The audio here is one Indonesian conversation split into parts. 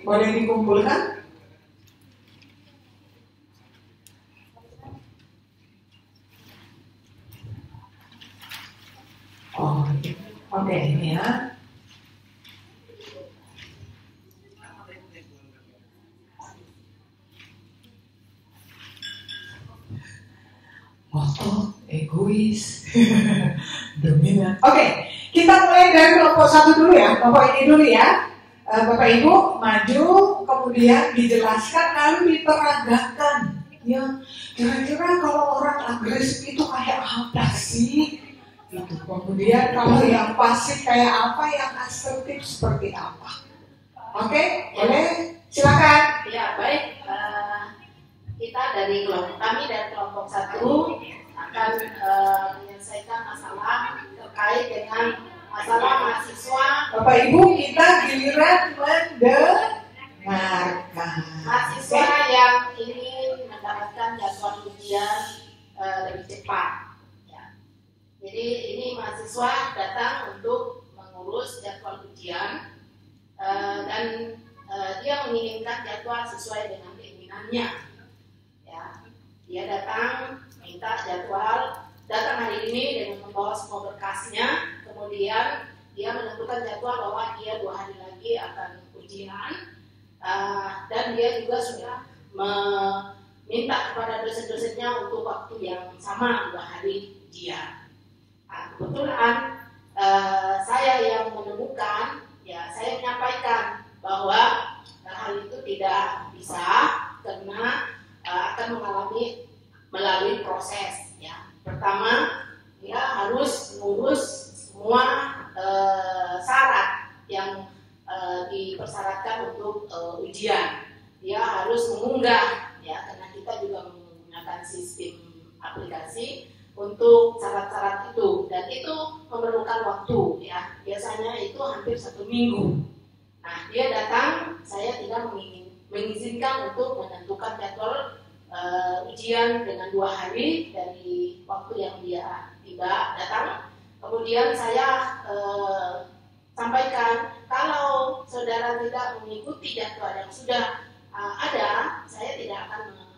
Boleh dikumpulkan? Oh, oke, ini ya. Motor, egois, dominan. Oke, kita mulai dari kelompok satu dulu ya, kelompok ini dulu ya. Bapak Ibu maju, kemudian dijelaskan lalu diperagakan. Ya, kira-kira kalau orang agresif itu kayak apa sih? Gitu. Kemudian kalau yang pasif kayak apa, yang asertif seperti apa? Oke, boleh? Silakan. Ya, baik. Kita dari kelompok 1 akan menyelesaikan masalah terkait dengan masalah mahasiswa. Bapak Ibu, kita giliran mendengarkan. Mahasiswa yang ingin mendapatkan jadwal ujian lebih cepat. Ya. Jadi ini mahasiswa datang untuk mengurus jadwal ujian dan dia menginginkan jadwal sesuai dengan keinginannya. Ya. Dia datang minta jadwal, datang hari ini dengan membawa semua berkasnya, kemudian dia menentukan jadwal bahwa dia 2 hari lagi akan ujian, dan dia juga sudah meminta kepada dosen-dosennya untuk waktu yang sama 2 hari ujian. Kebetulan saya yang menemukan, ya saya menyampaikan bahwa hal itu tidak bisa karena akan melalui proses. Ya. Pertama, dia harus mengurus semua syarat yang dipersyaratkan untuk ujian. Dia harus mengunggah, ya, karena kita juga menggunakan sistem aplikasi untuk syarat-syarat itu, dan itu memerlukan waktu, ya. Biasanya itu hampir 1 minggu. Nah, dia datang, saya tidak mengizinkan untuk menentukan jadwal ujian dengan 2 hari dari waktu yang dia tiba datang. Kemudian saya sampaikan kalau saudara tidak mengikuti jadwal yang sudah ada, saya tidak akan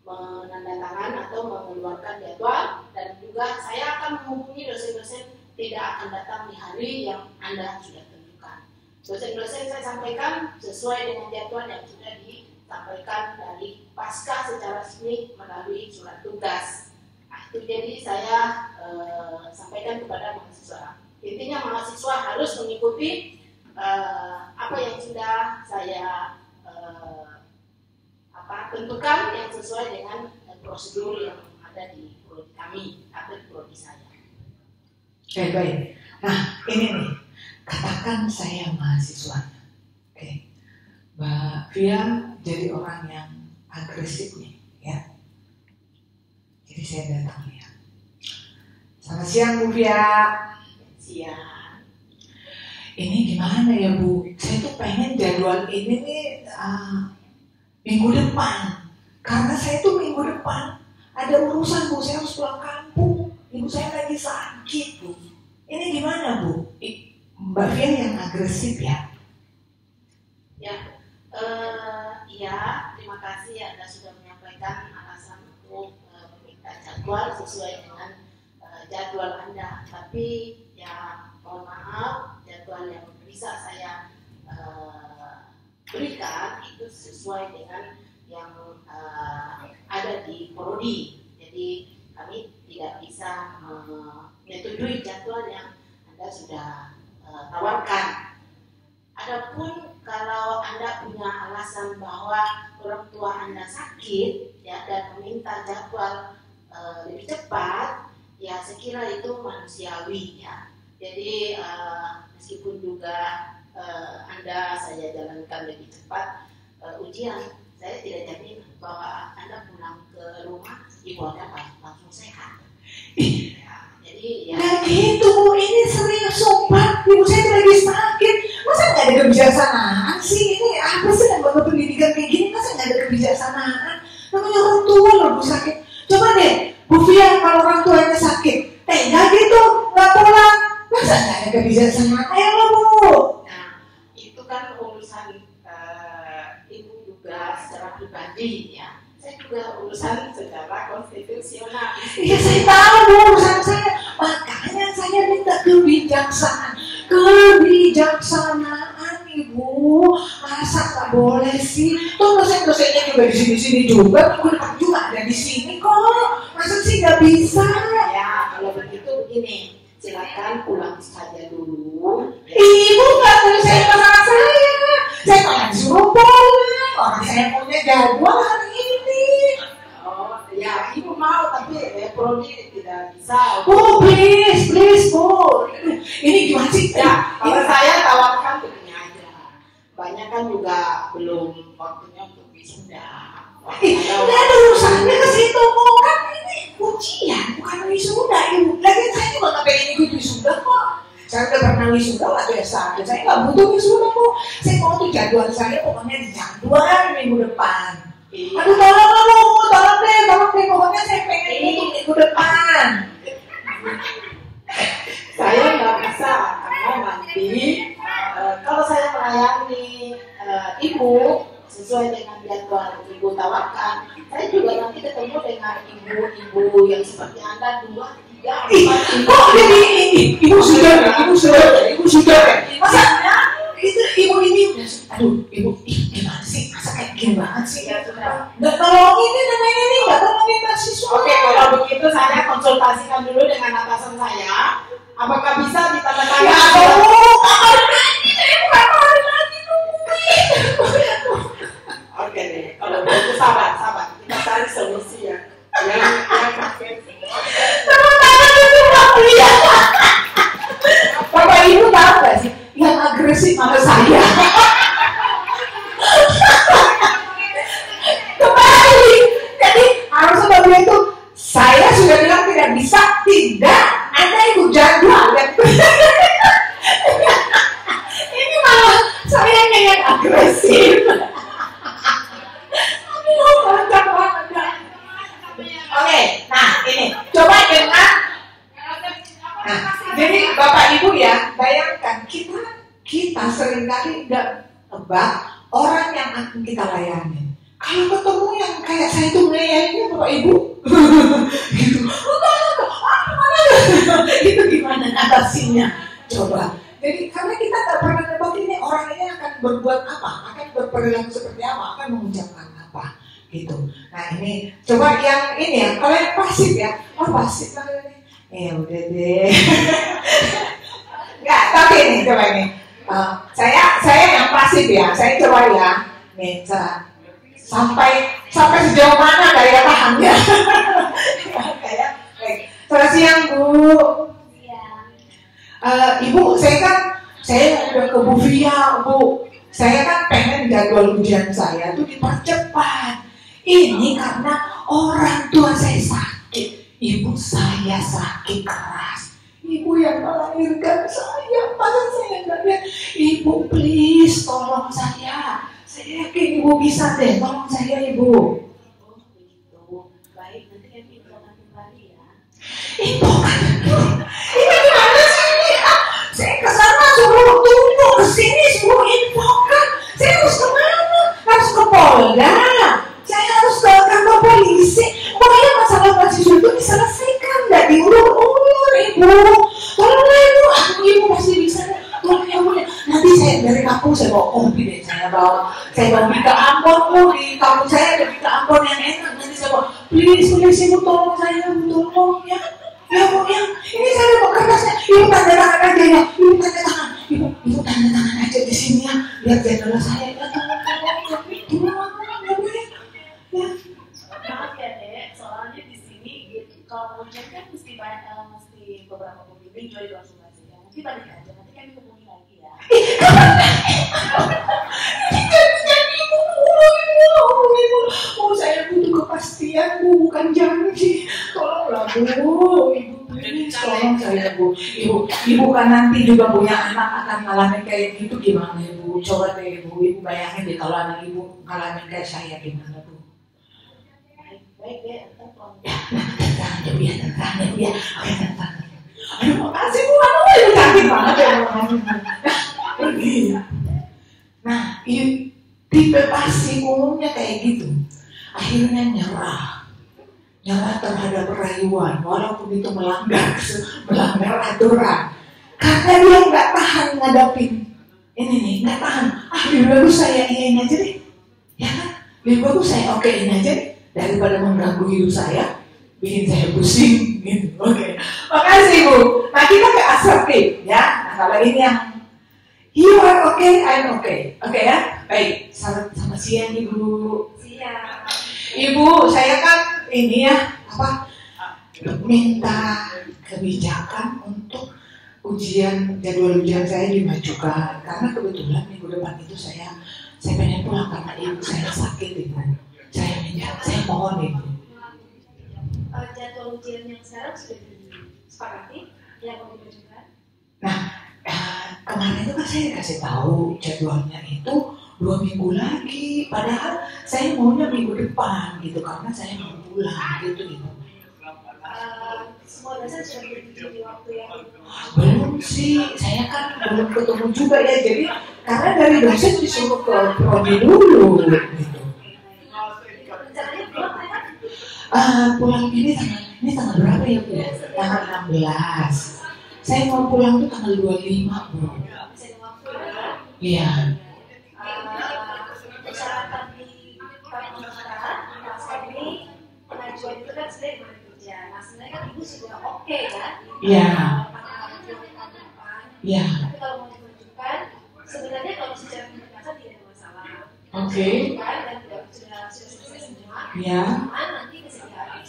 menandatangan atau mengeluarkan jadwal, dan juga saya akan menghubungi dosen-dosen tidak akan datang di hari yang Anda sudah tentukan. Dosen-dosen saya sampaikan sesuai dengan jadwal yang sudah disampaikan dari pasca secara resmi melalui surat tugas. Itu jadi saya sampaikan kepada mahasiswa. Intinya mahasiswa harus mengikuti apa yang sudah saya tentukan yang sesuai dengan prosedur yang ada di prodi kami atau di prodi saya. Oke, baik. Nah, ini nih, katakan saya mahasiswanya. Oke. Mbak Fia jadi orang yang agresif nih, ya. Jadi saya datang ya. Selamat siang Bu Fia. Siang. Ini gimana ya Bu? Saya tuh pengen jadwal ini nih minggu depan. Karena saya tuh minggu depan ada urusan Bu, saya harus pulang kampung. Ibu saya lagi sakit Bu. Ini gimana Bu? Mbak Fia yang agresif ya? Ya, iya, terima kasih Anda sudah menyampaikan alasan untuk meminta jadwal sesuai dengan jadwal Anda. Tapi ya mohon maaf, jadwal yang bisa saya berikan itu sesuai dengan yang ada di prodi. Jadi kami tidak bisa menyetujui jadwal yang Anda sudah tawarkan. Adapun kalau Anda punya alasan bahwa orang tua Anda sakit, ya, dan meminta jadwal lebih cepat, ya saya kira itu manusiawi, ya. Jadi meskipun juga Anda saya jalankan lebih cepat ujian, saya tidak jamin bahwa Anda pulang ke rumah ibu Anda langsung sehat. Ya, jadi ya. Nah gitu Bu, ini sering sumpah ibu saya lagi sakit. Masa nggak ada kebijaksanaan sih? Ini apa sih lembaga pendidikan kayak gini? Masa nggak ada kebijaksanaan? Namanya orang tua loh Bu sakit. Coba deh Bu Fia, kalau orang tuanya sakit tega gitu nggak pulang, masa nggak ada kebijaksanaan? Ayo Bu. Nah itu kan urusan pribadi ya. Saya juga urusan secara konstitusional. Iya saya tahu Bu, urusan saya. Makanya saya minta kebijaksanaan Ibu. Masa nggak boleh sih? Tuh dosen-dosennya juga di sini juga, minggu depan juga ada di sini kok. Masa sih nggak bisa? Ya kalau begitu begini, silakan pulang saja dulu. Ibu nggak selesai masalah saya. Saya malah disuruh pulang. Orang saya punya jadwal hari ini. Oh ya, ibu mau tapi prodi tidak bisa. Bu, please Bu. Ini gimana sih? Ya, kalau saya tawarkan begini aja. Banyak kan juga belum waktunya untuk wisuda. Nggak ada urusannya ke situ Bu. Kan ini ujian, bukan wisuda Ibu. Lagi saya juga nggak pengen ikut wisuda kok. Saya udah pernah wisuda lah biasa. Saya nggak butuh wisuda Bu. Saya mau tuh jadwal saya pokoknya di jadwal minggu depan. Aduh tolong deh, pokoknya saya pengen ikut minggu depan. Saya nggak bisa karena nanti kalau saya melayani ibu sesuai dengan jadwal ibu tawarkan, saya juga nanti ketemu dengan ibu-ibu yang seperti Anda 2, 3, 4. Kok jadi ibu sudah. Masa itu ibu ini udah, aduh ibu, gimana sih? Masa kayak gini banget sih? Ya sudah. Nggak tolongin ini namanya ini, nggak tolongin mahasiswa. Oke, kalau begitu saya konsultasikan dulu dengan atasan saya. Apakah bisa ditandatangani? Ya kamar lagi, saya bukan kamar lagi nungguin. Oke deh, kalau begitu sabar. Kita cari solusi ya. Yang Bapak Ibu tahu nggak sih? Yang agresif sama saya. Kembali. Jadi harusnya Bapak itu saya sudah bilang tidak bisa, tidak. Anda ikut jadwal. Ini malah saya yang agresif. Aduh, mantap banget. Oke, nah ini coba dengan. Nah, jadi Bapak Ibu ya, bayangkan kita seringkali nggak nebak orang yang akan kita layani. Kalau ketemu yang kayak saya itu melayani Bapak Ibu, gitu, itu gimana atasinya? Coba. Jadi karena kita tak pernah nebak ini orang ini akan berbuat apa, akan berperilaku seperti apa, akan mengucapkan apa, gitu. Nah ini coba yang ini ya, kalau yang pasif ya, pasif lah ini. Udah deh. Enggak, tapi ini coba ini. Saya yang pasif ya. Saya coba ya. Nih, sampai sejauh mana daya tahannya? Kayak, selamat siang Bu. Ibu, saya udah ke Bu Via, Bu. Saya kan pengen jadwal ujian saya tuh dipercepat. Ini karena orang tua saya sakit. Ibu saya sakit keras. Ibu yang melahirkan saya. Masa saya nggak lihat? Ibu please tolong saya. Saya yakin Ibu bisa deh. Tolong saya Ibu. Oh begitu. Baik, nanti kami informasi kembali ya. Informasi? Ini gimana sih ini? Saya kesana suruh tunggu, kesini suruh infokan. Saya harus kemana? Harus ke Polda. Saya harus ke kantor polisi. Pokoknya masalah mahasiswa itu diselesaikan, nggak diulur-ulur Ibu. Tolonglah Ibu, Ibu pasti bisa. Tolong ya Bu. Nanti saya dari kampung saya bawa kopi deh. Saya bawa ke Ambon Bu. Di kampung saya ada ke Ambon yang enak. Nanti saya bawa. Please Ibu tolong saya, Bu tolong ya. Ya Bu ya. Ini saya bawa kertasnya. Ibu tanda tangan aja ya. Ibu tanda tangan. Ibu tanda tangan aja di sini ya. Lihat jadwal saya. Ya tolong ya Bu ya. Ya. Maaf ya Dek, soalnya di sini kalau ujian kan mesti beberapa pembimbing juga dikonsultasikan. Nanti balik aja, nanti kami hubungi lagi ya. Janji Ibu, saya butuh kepastian Bu, bukan janji. Tolonglah Bu, Ibu please, tolong saya Bu. Ibu kan nanti juga punya anak akan ngalamin kayak gitu gimana Ibu? Coba deh Ibu bayangin deh kalau anak Ibu ngalamin kayak saya gimana Bu? Baik deh, entar tolong. Tenang ya. Aduh, makasih Bu, Ibu cantik banget ya. Pergi. Nah, dibebasi, umumnya kayak gitu. Akhirnya nyerah terhadap rayuan, walaupun itu melanggar aturan. Karena dia nggak tahan ngadapin ini nih, nggak tahan. Lebih bagus saya iyain aja deh, ya kan? Lebih bagus saya okein aja deh, daripada mengganggu hidup saya, bikin saya pusing gitu. Oke. Makasih Bu. Nah kita ke asertif ya. Nah kalau ini yang you are okay, I'm okay. Oke ya? Baik. Selamat siang Ibu. Siang. Ibu, saya kan ini ya minta kebijakan untuk jadwal ujian saya dimajukan karena kebetulan minggu depan itu saya pengen pulang karena ibu saya sakit Ibu. Saya mohon Ibu. Jadwal ujian yang sekarang sudah disepakati yang mau dimajukan. Nah, kemarin itu kan saya kasih tahu jadwalnya itu 2 minggu lagi, padahal saya maunya minggu depan gitu karena saya mau pulang gitu Ibu. Semua dasar sudah di waktu yang belum sih, saya kan belum ketemu juga ya, jadi karena dari dosen disuruh ke prodi dulu gitu. Rencananya pulang kan? Pulang ini tanggal berapa ya Bu? Tanggal 16. Saya mau pulang tuh tanggal 25 Bu. Bisa di waktu ya? Iya. Persyaratan di pemerintahan pasca ini pengajuan itu kan sudah bekerja. Nah sebenarnya kan ibu sudah oke ya? Iya. Iya. Tapi kalau mau dimajukan, sebenarnya kalau secara penugasan tidak ada masalah. Oke. Dan tidak sudah selesai semua. Iya. Cuman nanti kesediaan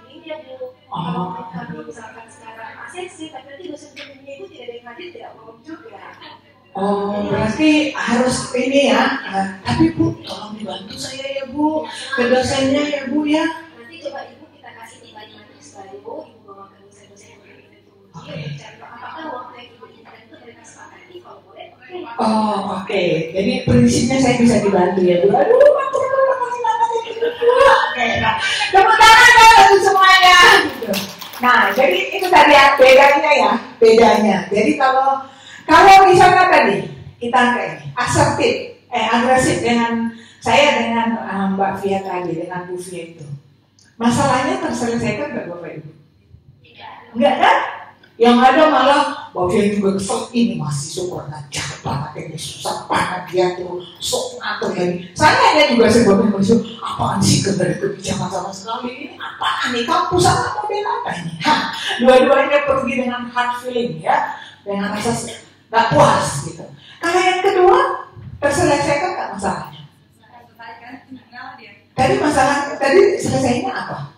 ini Bu. Kalau kami misalkan sekarang ACC, tapi nanti dosen pembimbingnya itu tidak ada yang hadir, tidak mau juga. Oh, berarti harus ini ya. Tapi Bu, tolong dibantu saya ya Bu, ke dosennya ya Bu ya. Nanti coba Ibu kita kasih nilai matriks baru, Ibu bawa ke dosen-dosen yang itu uji, cari apakah waktu yang Ibu inginkan itu mereka sepakati, kalau boleh, oke. Oh, oke. Jadi prinsipnya saya bisa dibantu ya Bu. Aduh, makasih banget gitu. Oke, nah, tepuk tangan untuk semuanya. Gitu. Nah, jadi itu tadi ya, bedanya. Jadi kalau misalnya tadi kita kayak agresif dengan Mbak Fia tadi, dengan Bu Fia itu, masalahnya terselesaikan nggak Bapak Ibu? Enggak kan? Yang ada malah Mbak Fia juga kesel, ini mahasiswa kurang ajar banget, ini susah banget dia tuh sok ngatur ini. Saya juga sebagai mahasiswa, apaan sih gak ada kebijakan sama sekali, ini apaan nih, kampus sama model apa ini? Dua-duanya pergi dengan hard feeling ya, dengan rasa nggak puas gitu. Kalau yang kedua terselesaikan nggak masalahnya? Tadi selesainya apa?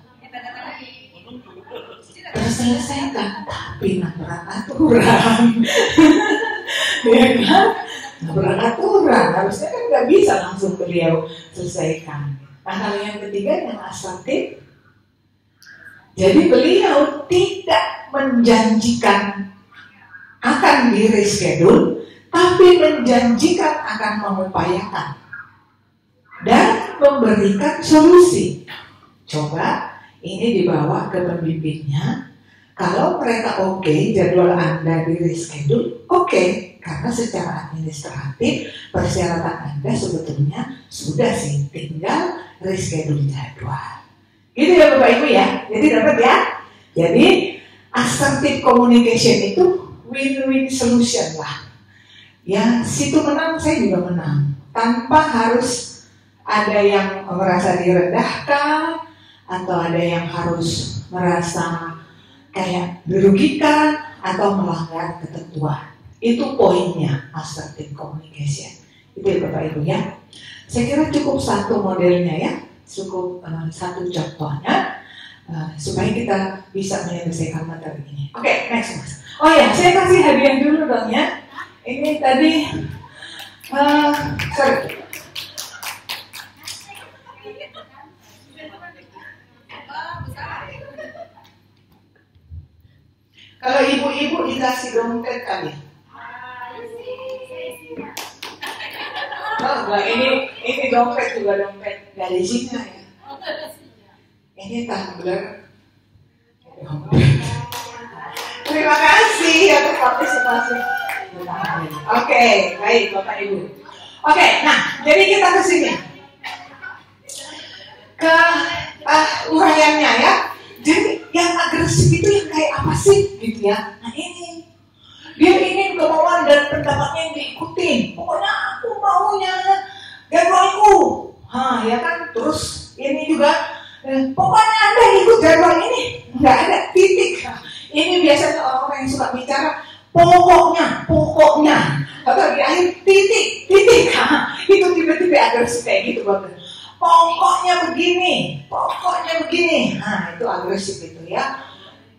Terselesaikan, tapi nabrak aturan. Ya kan? Nabrak aturan, harusnya kan nggak bisa langsung beliau selesaikan. Nah kalau yang ketiga yang asertif, jadi beliau tidak menjanjikan akan di reschedule, tapi menjanjikan akan mengupayakan dan memberikan solusi. Coba ini dibawa ke pembimbingnya. Kalau mereka oke, jadwal Anda di reschedule, oke, karena secara administratif persyaratan Anda sebetulnya sudah sih, tinggal reschedule jadwal. Gitu ya Bapak Ibu ya. Jadi dapat ya. Jadi assertive communication itu win-win solution lah. Ya, situ menang, saya juga menang. Tanpa harus ada yang merasa direndahkan atau ada yang harus merasa kayak dirugikan atau melanggar ketentuan. Itu poinnya assertive communication. Itu ya Bapak Ibu ya. Saya kira cukup satu modelnya ya, cukup satu contohnya supaya kita bisa menyelesaikan materi ini. Oke, next Mas. Oh ya, saya kasih hadiah dulu dong ya. Ini tadi, sorry. Kalau ibu-ibu dikasih dompet kali. Oh enggak, ini dompet juga dompet dari Cina ya. Ini tumbler. Terima kasih atas partisipasi. Oke, baik Bapak Ibu. Oke, nah jadi kita ke sini ke uraiannya ya. Jadi yang agresif itu yang kayak apa sih gitu ya? Nah ini dia ingin kemauan dan pendapatnya yang diikutin. Pokoknya aku maunya jadwalku. Ya kan. Terus ini juga pokoknya Anda ikut jadwal ini. Nggak ada titik. Ini biasanya orang-orang yang suka bicara pokoknya. Atau di akhir titik. Itu tiba-tiba agresif kayak gitu banget. Pokoknya begini. Nah itu agresif itu ya.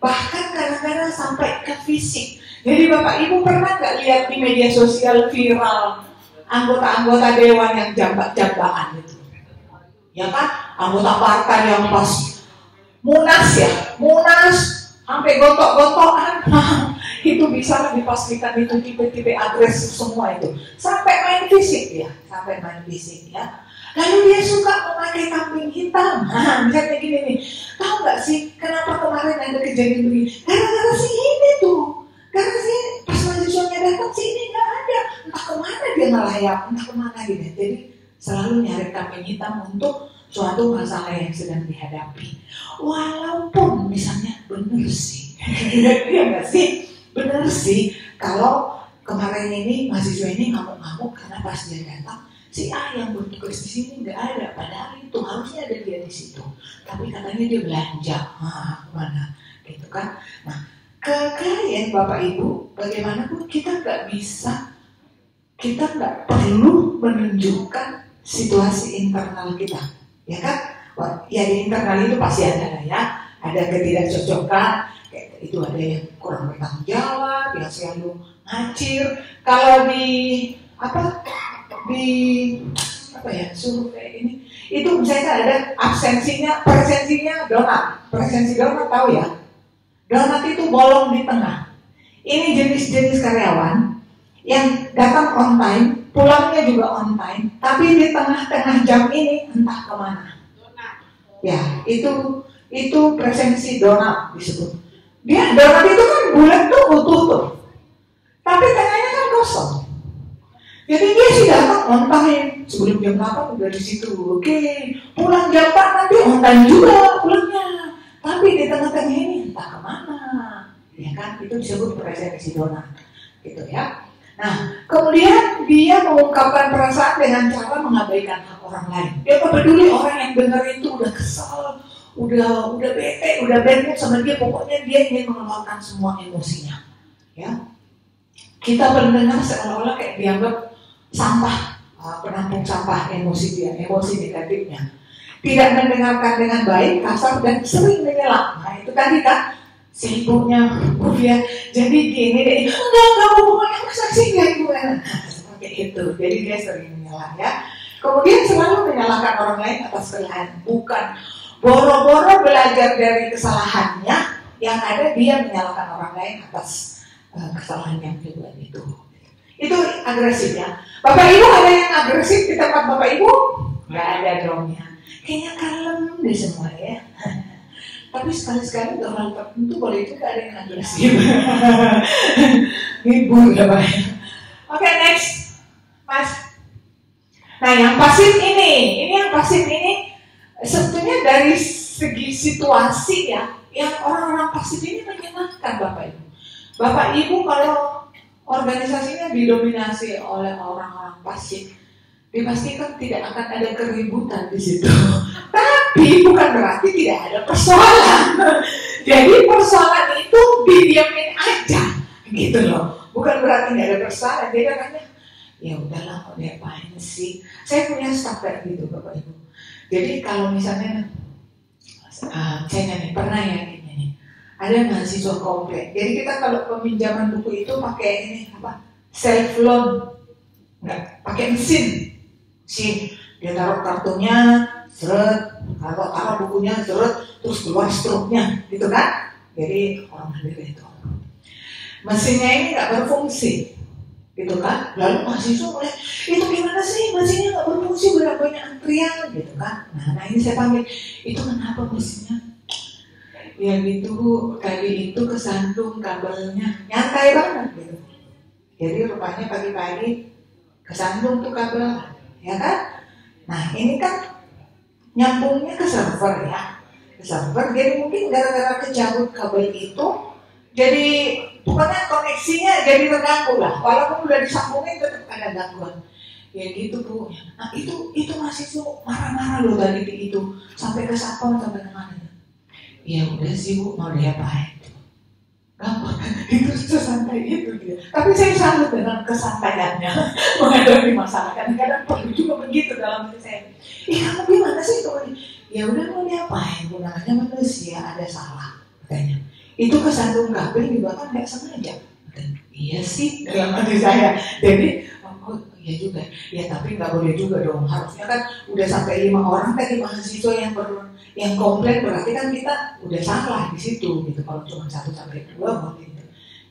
Bahkan kadang-kadang sampai ke fisik. Jadi Bapak Ibu pernah nggak lihat di media sosial viral anggota-anggota dewan yang jambak-jambakan itu? Ya kan? Anggota partai yang pas Munas sampai gotok-gotokan. Itu bisa dipastikan itu tipe-tipe agresif semua itu. Sampai main fisik ya. Lalu dia suka memakai kambing hitam. Misalnya gini nih, tahu nggak sih kenapa kemarin ada kejadian begini? Gara-gara si ini tuh, karena sih pas mahasiswanya datang si ini nggak ada, entah kemana dia ngelayap, entah kemana gitu. Jadi selalu nyari kambing hitam untuk suatu masalah yang sedang dihadapi. Walaupun misalnya benar sih, iya nggak sih? Benar sih kalau kemarin ini mahasiswa ini ngamuk-ngamuk karena pas dia datang si A yang bertugas di sini nggak ada, padahal itu harusnya ada dia di situ. Tapi katanya dia belanja, mana, gitu kan? Nah, ke kalian Bapak Ibu, bagaimanapun kita nggak perlu menunjukkan situasi internal kita, ya kan? Ya di internal itu pasti ada lah ya, ada ketidakcocokan, itu ada yang kurang bertanggung jawab, yang selalu ngacir. Kalau survei ini itu misalnya ada presensinya donat. Presensi donat tahu ya? Donat itu bolong di tengah. Ini jenis-jenis karyawan yang datang on time, pulangnya juga on time, tapi di tengah-tengah jam ini entah kemana. Ya, itu presensi donat disebut. Dia donat itu kan bulat tuh utuh tuh, tapi tengahnya kan kosong. Jadi dia sih datang on time, sebelum jam 8 udah di situ. Oke, pulang jam 4 nanti on time juga pulangnya. Tapi di tengah-tengah ini entah kemana, ya kan? Itu disebut presensi donat, gitu ya. Nah, kemudian dia mengungkapkan perasaan dengan cara mengabaikan hak orang lain. Dia nggak peduli orang yang dengar itu udah kesal, udah bete sama dia. Pokoknya dia ingin mengeluarkan semua emosinya, ya. Kita mendengar seolah-olah kayak dianggap sampah, penampung sampah emosi negatifnya. Tidak mendengarkan dengan baik, kasar dan sering menyela. Nah itu tadi kan sibuknya dia. Jadi gini deh, enggak hubungannya masa sih ya ibu kan? Seperti itu. Jadi dia sering menyela ya. Kemudian selalu menyalahkan orang lain atas kesalahan, bukan boro-boro belajar dari kesalahannya, yang ada dia menyalahkan orang lain atas kesalahan yang dibuat itu. Itu agresif ya. Bapak Ibu ada yang agresif di tempat Bapak Ibu? Nggak ada dongnya. Kayaknya kalem deh semua ya. Tapi sekali-sekali orang tertentu boleh juga ada yang agresif. Ibu ya Pak. Oke, next, Mas. Nah yang pasif ini yang pasif ini sebetulnya dari segi situasi ya, yang orang-orang pasif ini menyenangkan Bapak Ibu. Bapak Ibu kalau organisasinya didominasi oleh orang-orang pasif, dipastikan tidak akan ada keributan di situ. Tapi bukan berarti tidak ada persoalan. Jadi persoalan itu didiamin aja, gitu loh. Bukan berarti tidak ada persoalan. Dia katanya, ya udahlah, mau diapain sih? Saya punya staff kayak gitu, Bapak Ibu. Jadi kalau misalnya, saya nih pernah ya gini, ada mahasiswa komplek. Jadi kita kalau peminjaman buku itu pakai ini apa? Self loan, nggak pakai mesin. Dia taruh kartunya, seret, taruh bukunya, seret, terus keluar struknya, gitu kan? Jadi orang mandiri itu. Mesinnya ini nggak berfungsi, gitu kan? Lalu mahasiswa mulai, itu gimana sih mesinnya nggak berfungsi, banyak antrian, gitu kan? Nah ini saya panggil, itu kenapa mesinnya? Ya gitu, tadi itu kesandung kabelnya, nyantai banget gitu. Jadi rupanya pagi-pagi kesandung tuh kabel, ya kan? Nah ini kan nyambungnya ke server ya, ke server. Jadi mungkin gara-gara kecabut kabel itu, jadi pokoknya koneksinya jadi terganggu lah. Walaupun udah disambungin tetap ada gangguan. Ya gitu Bu. Nah itu masih tuh marah-marah loh tadi itu sampai ke satpam sampai kemana? Ya udah sih Bu, mau diapain? Gampang, itu sesantai itu dia. Tapi saya salut dengan kesantaiannya menghadapi masalah. Kadang-kadang perlu juga begitu dalam diri saya. Kamu gimana sih tuh? Ya udah mau diapain? Bu, namanya manusia ada salah, katanya. Itu kesandung kabel juga kan nggak sengaja. Iya sih dalam hati saya. Jadi iya juga. Ya tapi nggak boleh juga dong. Harusnya kan udah sampai 5 orang tadi mahasiswa yang komplain, berarti kan kita udah salah di situ gitu. Kalau cuma 1 sampai 2 mungkin gitu.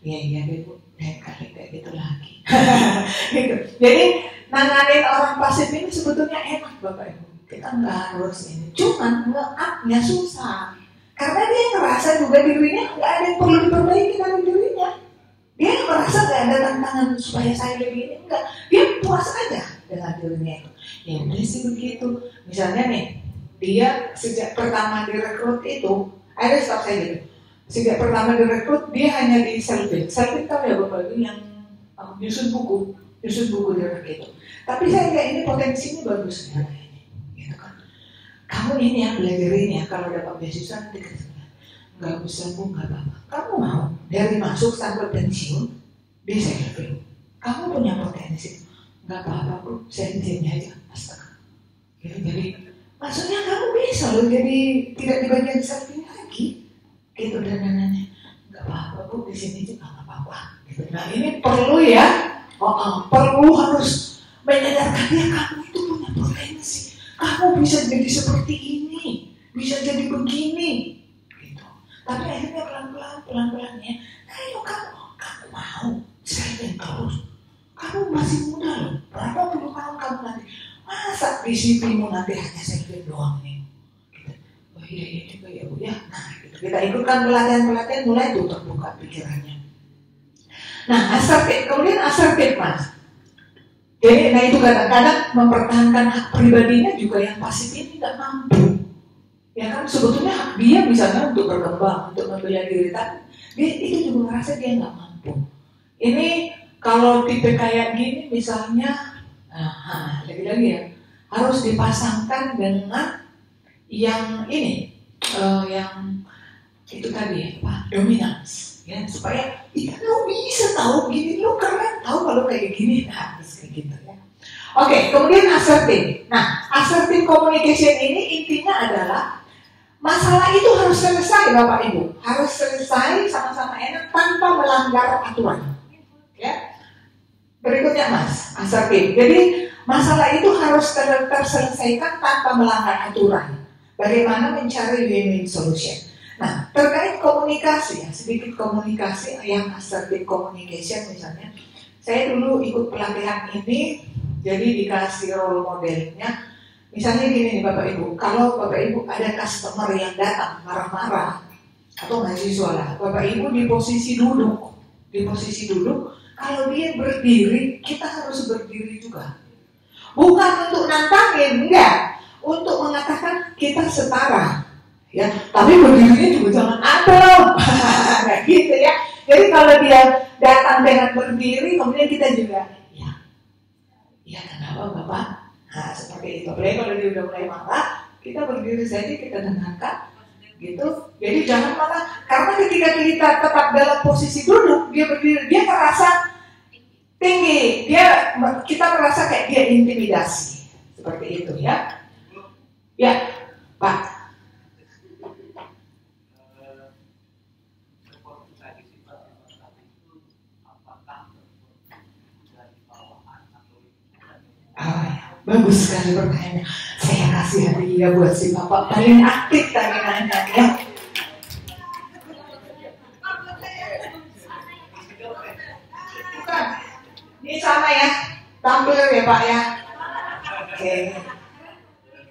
Iya deh Bu, kayak gitu lagi. Gitu. Jadi nanganin orang pasif ini sebetulnya enak Bapak Ibu. Kita nggak harus ini. Cuman nge-up-nya susah. Karena dia ngerasa juga dirinya nggak ada yang perlu diperbaiki dari dirinya. Dia merasa nggak ada tantangan supaya saya lebih ini, enggak. Dia puas aja dengan dirinya itu. Ya udah sih begitu. Misalnya nih, dia sejak pertama direkrut itu, ada staff saya gitu. Sejak pertama direkrut, dia hanya di Selvin. Selvin tahu ya Bapak Ibu yang nyusun buku direkrut itu. Tapi saya lihat ini potensinya bagus ya. Gitu kan. Kamu ini yang belajar ini ya, kalau dapat beasiswa nanti nggak usah Bu, nggak apa-apa. Kamu mau dari masuk sampai pensiun di Selvin. Kamu punya potensi. Nggak apa-apa Bu, saya di sini aja. Astaga. Ya, jadi maksudnya kamu bisa loh jadi tidak di bagian Selvin lagi. Gitu danannya. Nggak apa-apa Bu, di sini juga nggak apa-apa. Gitu. Nah ini perlu ya. Perlu harus menyadarkan dia kamu itu punya potensi. Kamu bisa jadi seperti ini, bisa jadi begini. Tapi akhirnya pelan-pelan ya. Ayo kamu mau Selvin terus. Kamu masih muda loh. Berapa puluh tahun kamu nanti. Masa di CV-mu nanti hanya Selvin doang nih. Gitu. Oh iya juga ya Bu ya. Nah gitu. Kita ikutkan pelatihan mulai tuh terbuka pikirannya. Nah kemudian asertif Mas. Jadi nah itu kadang-kadang mempertahankan hak pribadinya juga yang pasif ini nggak mampu. Ya kan sebetulnya hak dia misalnya untuk berkembang, untuk membela diri, tapi dia itu juga merasa dia nggak mampu. Ini kalau tipe kayak gini misalnya, lagi-lagi ya harus dipasangkan dengan yang ini, yang itu tadi apa, dominans, ya supaya lu bisa tahu gini, lu keren tahu kalau kayak gini, harus kayak gitu ya. Oke, kemudian asertif. Nah, asertif communication ini intinya adalah masalah itu harus selesai Bapak Ibu, harus selesai sama-sama enak tanpa melanggar aturan. Ya. Berikutnya Mas, asertif. Jadi masalah itu harus terselesaikan tanpa melanggar aturan. Bagaimana mencari win-win solution. Nah, terkait komunikasi ya, sedikit komunikasi yang assertive communication misalnya. Saya dulu ikut pelatihan ini, jadi dikasih role modelnya. Misalnya gini nih Bapak Ibu, kalau Bapak Ibu ada customer yang datang marah-marah atau mahasiswa lah, Bapak Ibu di posisi duduk, kalau dia berdiri, kita harus berdiri juga. Bukan untuk nantangin, enggak, untuk mengatakan kita setara, ya. Tapi berdirinya juga jangan ada loh, kayak gitu ya. Jadi kalau dia datang dengan berdiri, kemudian kita juga, ya kenapa Bapak? Nah seperti itu. Apalagi kalau dia udah mulai marah, kita berdiri saja, kita dengarkan, gitu. Jadi jangan malah, karena ketika kita tetap dalam posisi duduk, dia berdiri, dia merasa tinggi, kita merasa kayak dia intimidasi, seperti itu ya. Ya, Pak. Bagus sekali pertanyaannya. Saya kasih hadiah buat si Bapak paling aktif tadi nanya ya. Bukan. Ini sama ya. Tumbler ya Pak ya. Oke.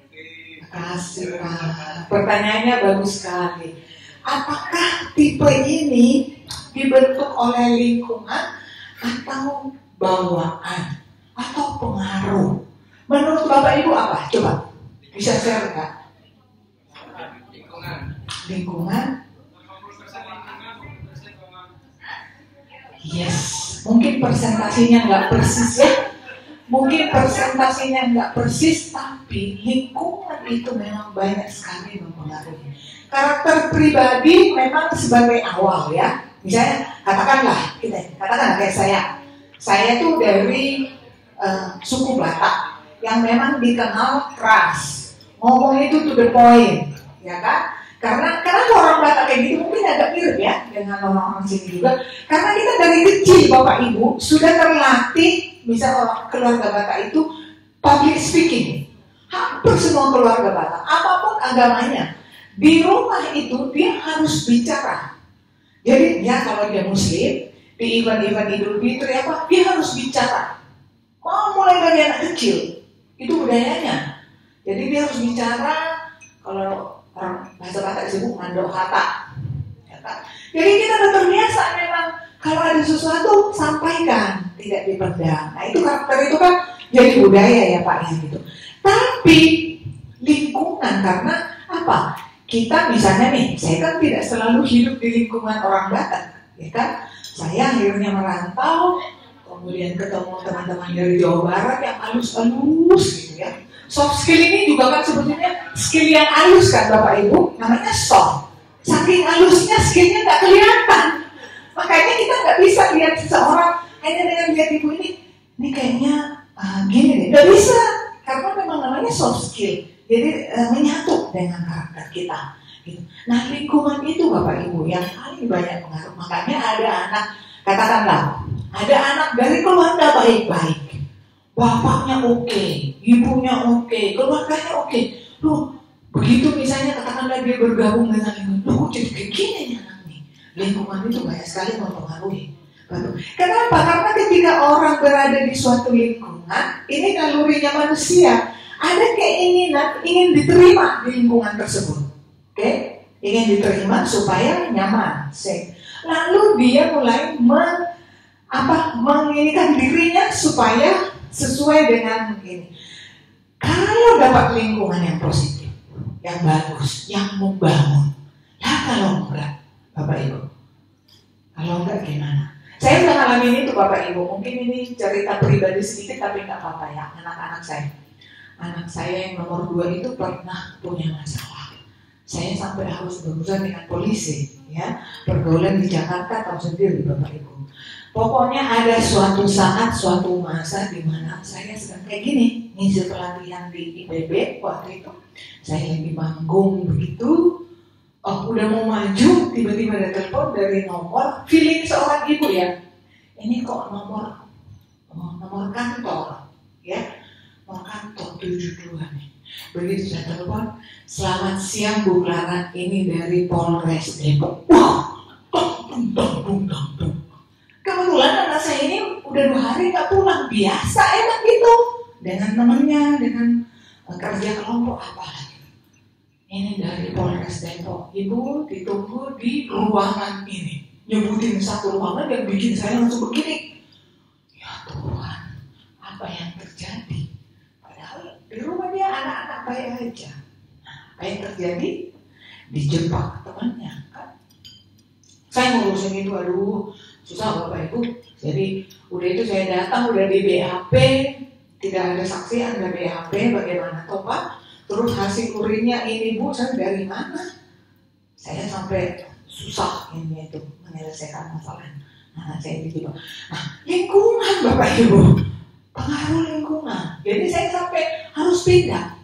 Terima kasih Pak. Pertanyaannya bagus sekali. Apakah tipe ini dibentuk oleh lingkungan atau bawaan? atau pengaruh? Menurut Bapak Ibu apa? Coba bisa share nggak? Lingkungan. Yes, mungkin persentasinya nggak persis ya. Mungkin persentasinya nggak persis, tapi lingkungan itu memang banyak sekali mempengaruhi. Karakter pribadi memang sebagai awal ya. Misalnya katakanlah kayak saya tuh dari suku Batak yang memang dikenal keras, ngomong itu to the point, ya kan? Karena orang Batak kayak gitu mungkin agak mirip ya dengan orang-orang sini juga. Karena kita dari kecil Bapak Ibu sudah terlatih, misal keluarga Batak itu public speaking. Hampir semua keluarga Batak, apapun agamanya, di rumah itu dia harus bicara. Jadi ya kalau dia Muslim, di event-event Idul Fitri apa, dia harus bicara. Mau mulai dari anak kecil, itu budayanya. Jadi dia harus bicara. Kalau orang bahasa Batak disebut mandok hata. Jadi kita udah terbiasa memang kalau ada sesuatu sampaikan, tidak dipendam. Nah itu karakter itu kan jadi budaya ya Pak ya gitu. Tapi lingkungan karena apa? Kita misalnya nih, saya kan tidak selalu hidup di lingkungan orang Batak, ya kan? Saya akhirnya merantau, kemudian ketemu teman-teman dari Jawa Barat yang halus-halus gitu ya. Soft skill ini juga kan sebetulnya skill yang halus kan Bapak Ibu, namanya soft. Saking halusnya skillnya nggak kelihatan. Makanya kita nggak bisa lihat seseorang hanya dengan lihat ibu ini kayaknya gini deh, nggak bisa. Karena memang namanya soft skill, jadi menyatu dengan karakter kita. Gitu. Nah lingkungan itu Bapak Ibu yang paling banyak pengaruh. Makanya ada anak, katakanlah, ada anak dari keluarga baik-baik. Bapaknya oke, ibunya oke, keluarganya oke. Loh, begitu misalnya katakanlah dia bergabung dengan lingkungan, loh jadi kayak gini nih anak nih. Lingkungan itu banyak sekali mempengaruhi. Kenapa? Karena ketika orang berada di suatu lingkungan, ini nalurinya manusia, ada keinginan ingin diterima di lingkungan tersebut. Oke? Ingin diterima supaya nyaman, safe. Lalu dia mulai menginginkan dirinya supaya sesuai dengan ini. Kalau dapat lingkungan yang positif, yang bagus, yang membangun. Nah kalau enggak, Bapak Ibu, kalau enggak gimana? Saya udah ngalamin itu Bapak Ibu. Mungkin ini cerita pribadi sedikit tapi nggak apa-apa ya. Anak-anak saya, anak saya yang nomor 2 itu pernah punya masalah. Saya sampai harus berurusan dengan polisi, ya. Pergaulan di Jakarta tahu sendiri Bapak Ibu. Pokoknya ada suatu saat, suatu masa di mana saya sedang kayak gini, ngisi pelatihan di IPB waktu itu. Saya lagi manggung begitu, udah mau maju, tiba-tiba ada telepon dari nomor, feeling seorang ibu ya. Ini kok nomor kantor, ya, nomor kantor 72 nih. Begitu saya telepon, selamat siang Bu Clara, ini dari Polres Depok. Wah, tung. Kebetulan anak saya ini udah 2 hari nggak pulang, biasa enak gitu dengan temennya, dengan kerja kelompok apa lagi. Ini dari Polres Depok, Ibu ditunggu di ruangan ini. Nyebutin satu ruangan dan bikin saya langsung begini. Ya Tuhan, apa yang terjadi? Padahal di rumah dia anak-anak baik aja. Nah, apa yang terjadi? Dijebak temannya kan. Saya ngurusin itu, aduh susah Bapak Ibu. Jadi udah itu saya datang, udah di BAP, tidak ada saksi, ada BAP, bagaimana toh Pak? Terus hasil urinnya ini Bu, saya dari mana? Saya sampai susah ini itu menyelesaikan masalah. Nah saya tiba-tiba, lingkungan Bapak Ibu, pengaruh lingkungan. Jadi saya sampai harus pindah.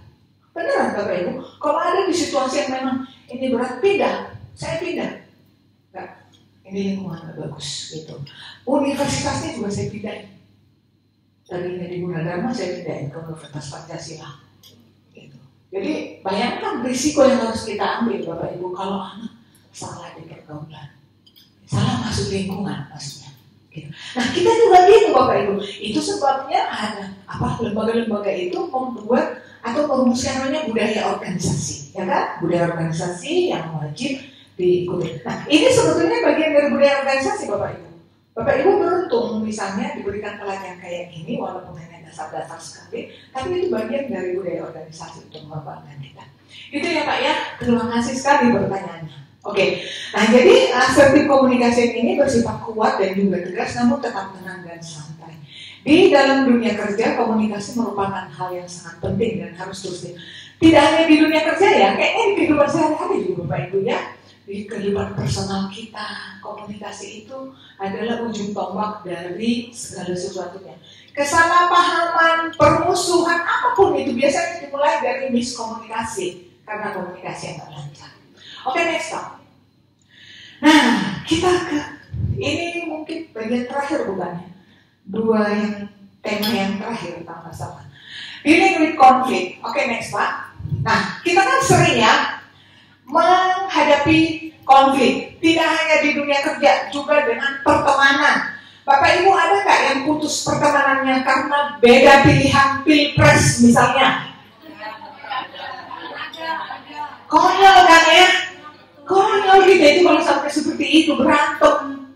Beneran Bapak Ibu, kalau ada di situasi yang memang ini berat, pindah, saya pindah. Ini lingkungan gak bagus gitu. Universitasnya juga saya pindahin. Tadinya di Gunadarma saya pindahin ke Universitas Pancasila gitu. Jadi bayangkan risiko yang harus kita ambil Bapak Ibu kalau anak salah di pergaulan, salah masuk lingkungan maksudnya gitu. Nah kita juga gitu Bapak Ibu. Itu sebabnya ada lembaga-lembaga itu membuat atau merumuskan namanya budaya organisasi, ya kan? Budaya organisasi yang wajib diikuti. Nah, ini sebetulnya bagian dari budaya organisasi Bapak Ibu. Bapak Ibu beruntung misalnya diberikan pelatihan kayak gini, walaupun hanya dasar-dasar sekali, tapi itu bagian dari budaya organisasi untuk mengembangkan kita. Itu ya Pak ya, terima kasih sekali pertanyaannya. Oke, nah jadi asertif komunikasi ini bersifat kuat dan juga tegas, namun tetap tenang dan santai. Di dalam dunia kerja, komunikasi merupakan hal yang sangat penting dan harus terus. Tidak hanya di dunia kerja ya, kayaknya di kehidupan sehari-hari juga Bapak Ibu ya. Di kehidupan personal kita, komunikasi itu adalah ujung tombak dari segala sesuatunya. Kesalahpahaman, permusuhan, apapun itu biasanya dimulai dari miskomunikasi karena komunikasi yang tidak lancar. Oke, next stop. Nah, kita ke ini mungkin bagian terakhir bukannya? Tema yang terakhir tentang masalah. Dealing with conflict. Oke, next Pak. Nah, kita kan sering ya menghadapi konflik, tidak hanya di dunia kerja, juga dengan pertemanan. Bapak Ibu ada nggak yang putus pertemanannya karena beda pilihan pilpres misalnya? Konyol kan ya? Konyol gitu itu kalau sampai seperti itu berantem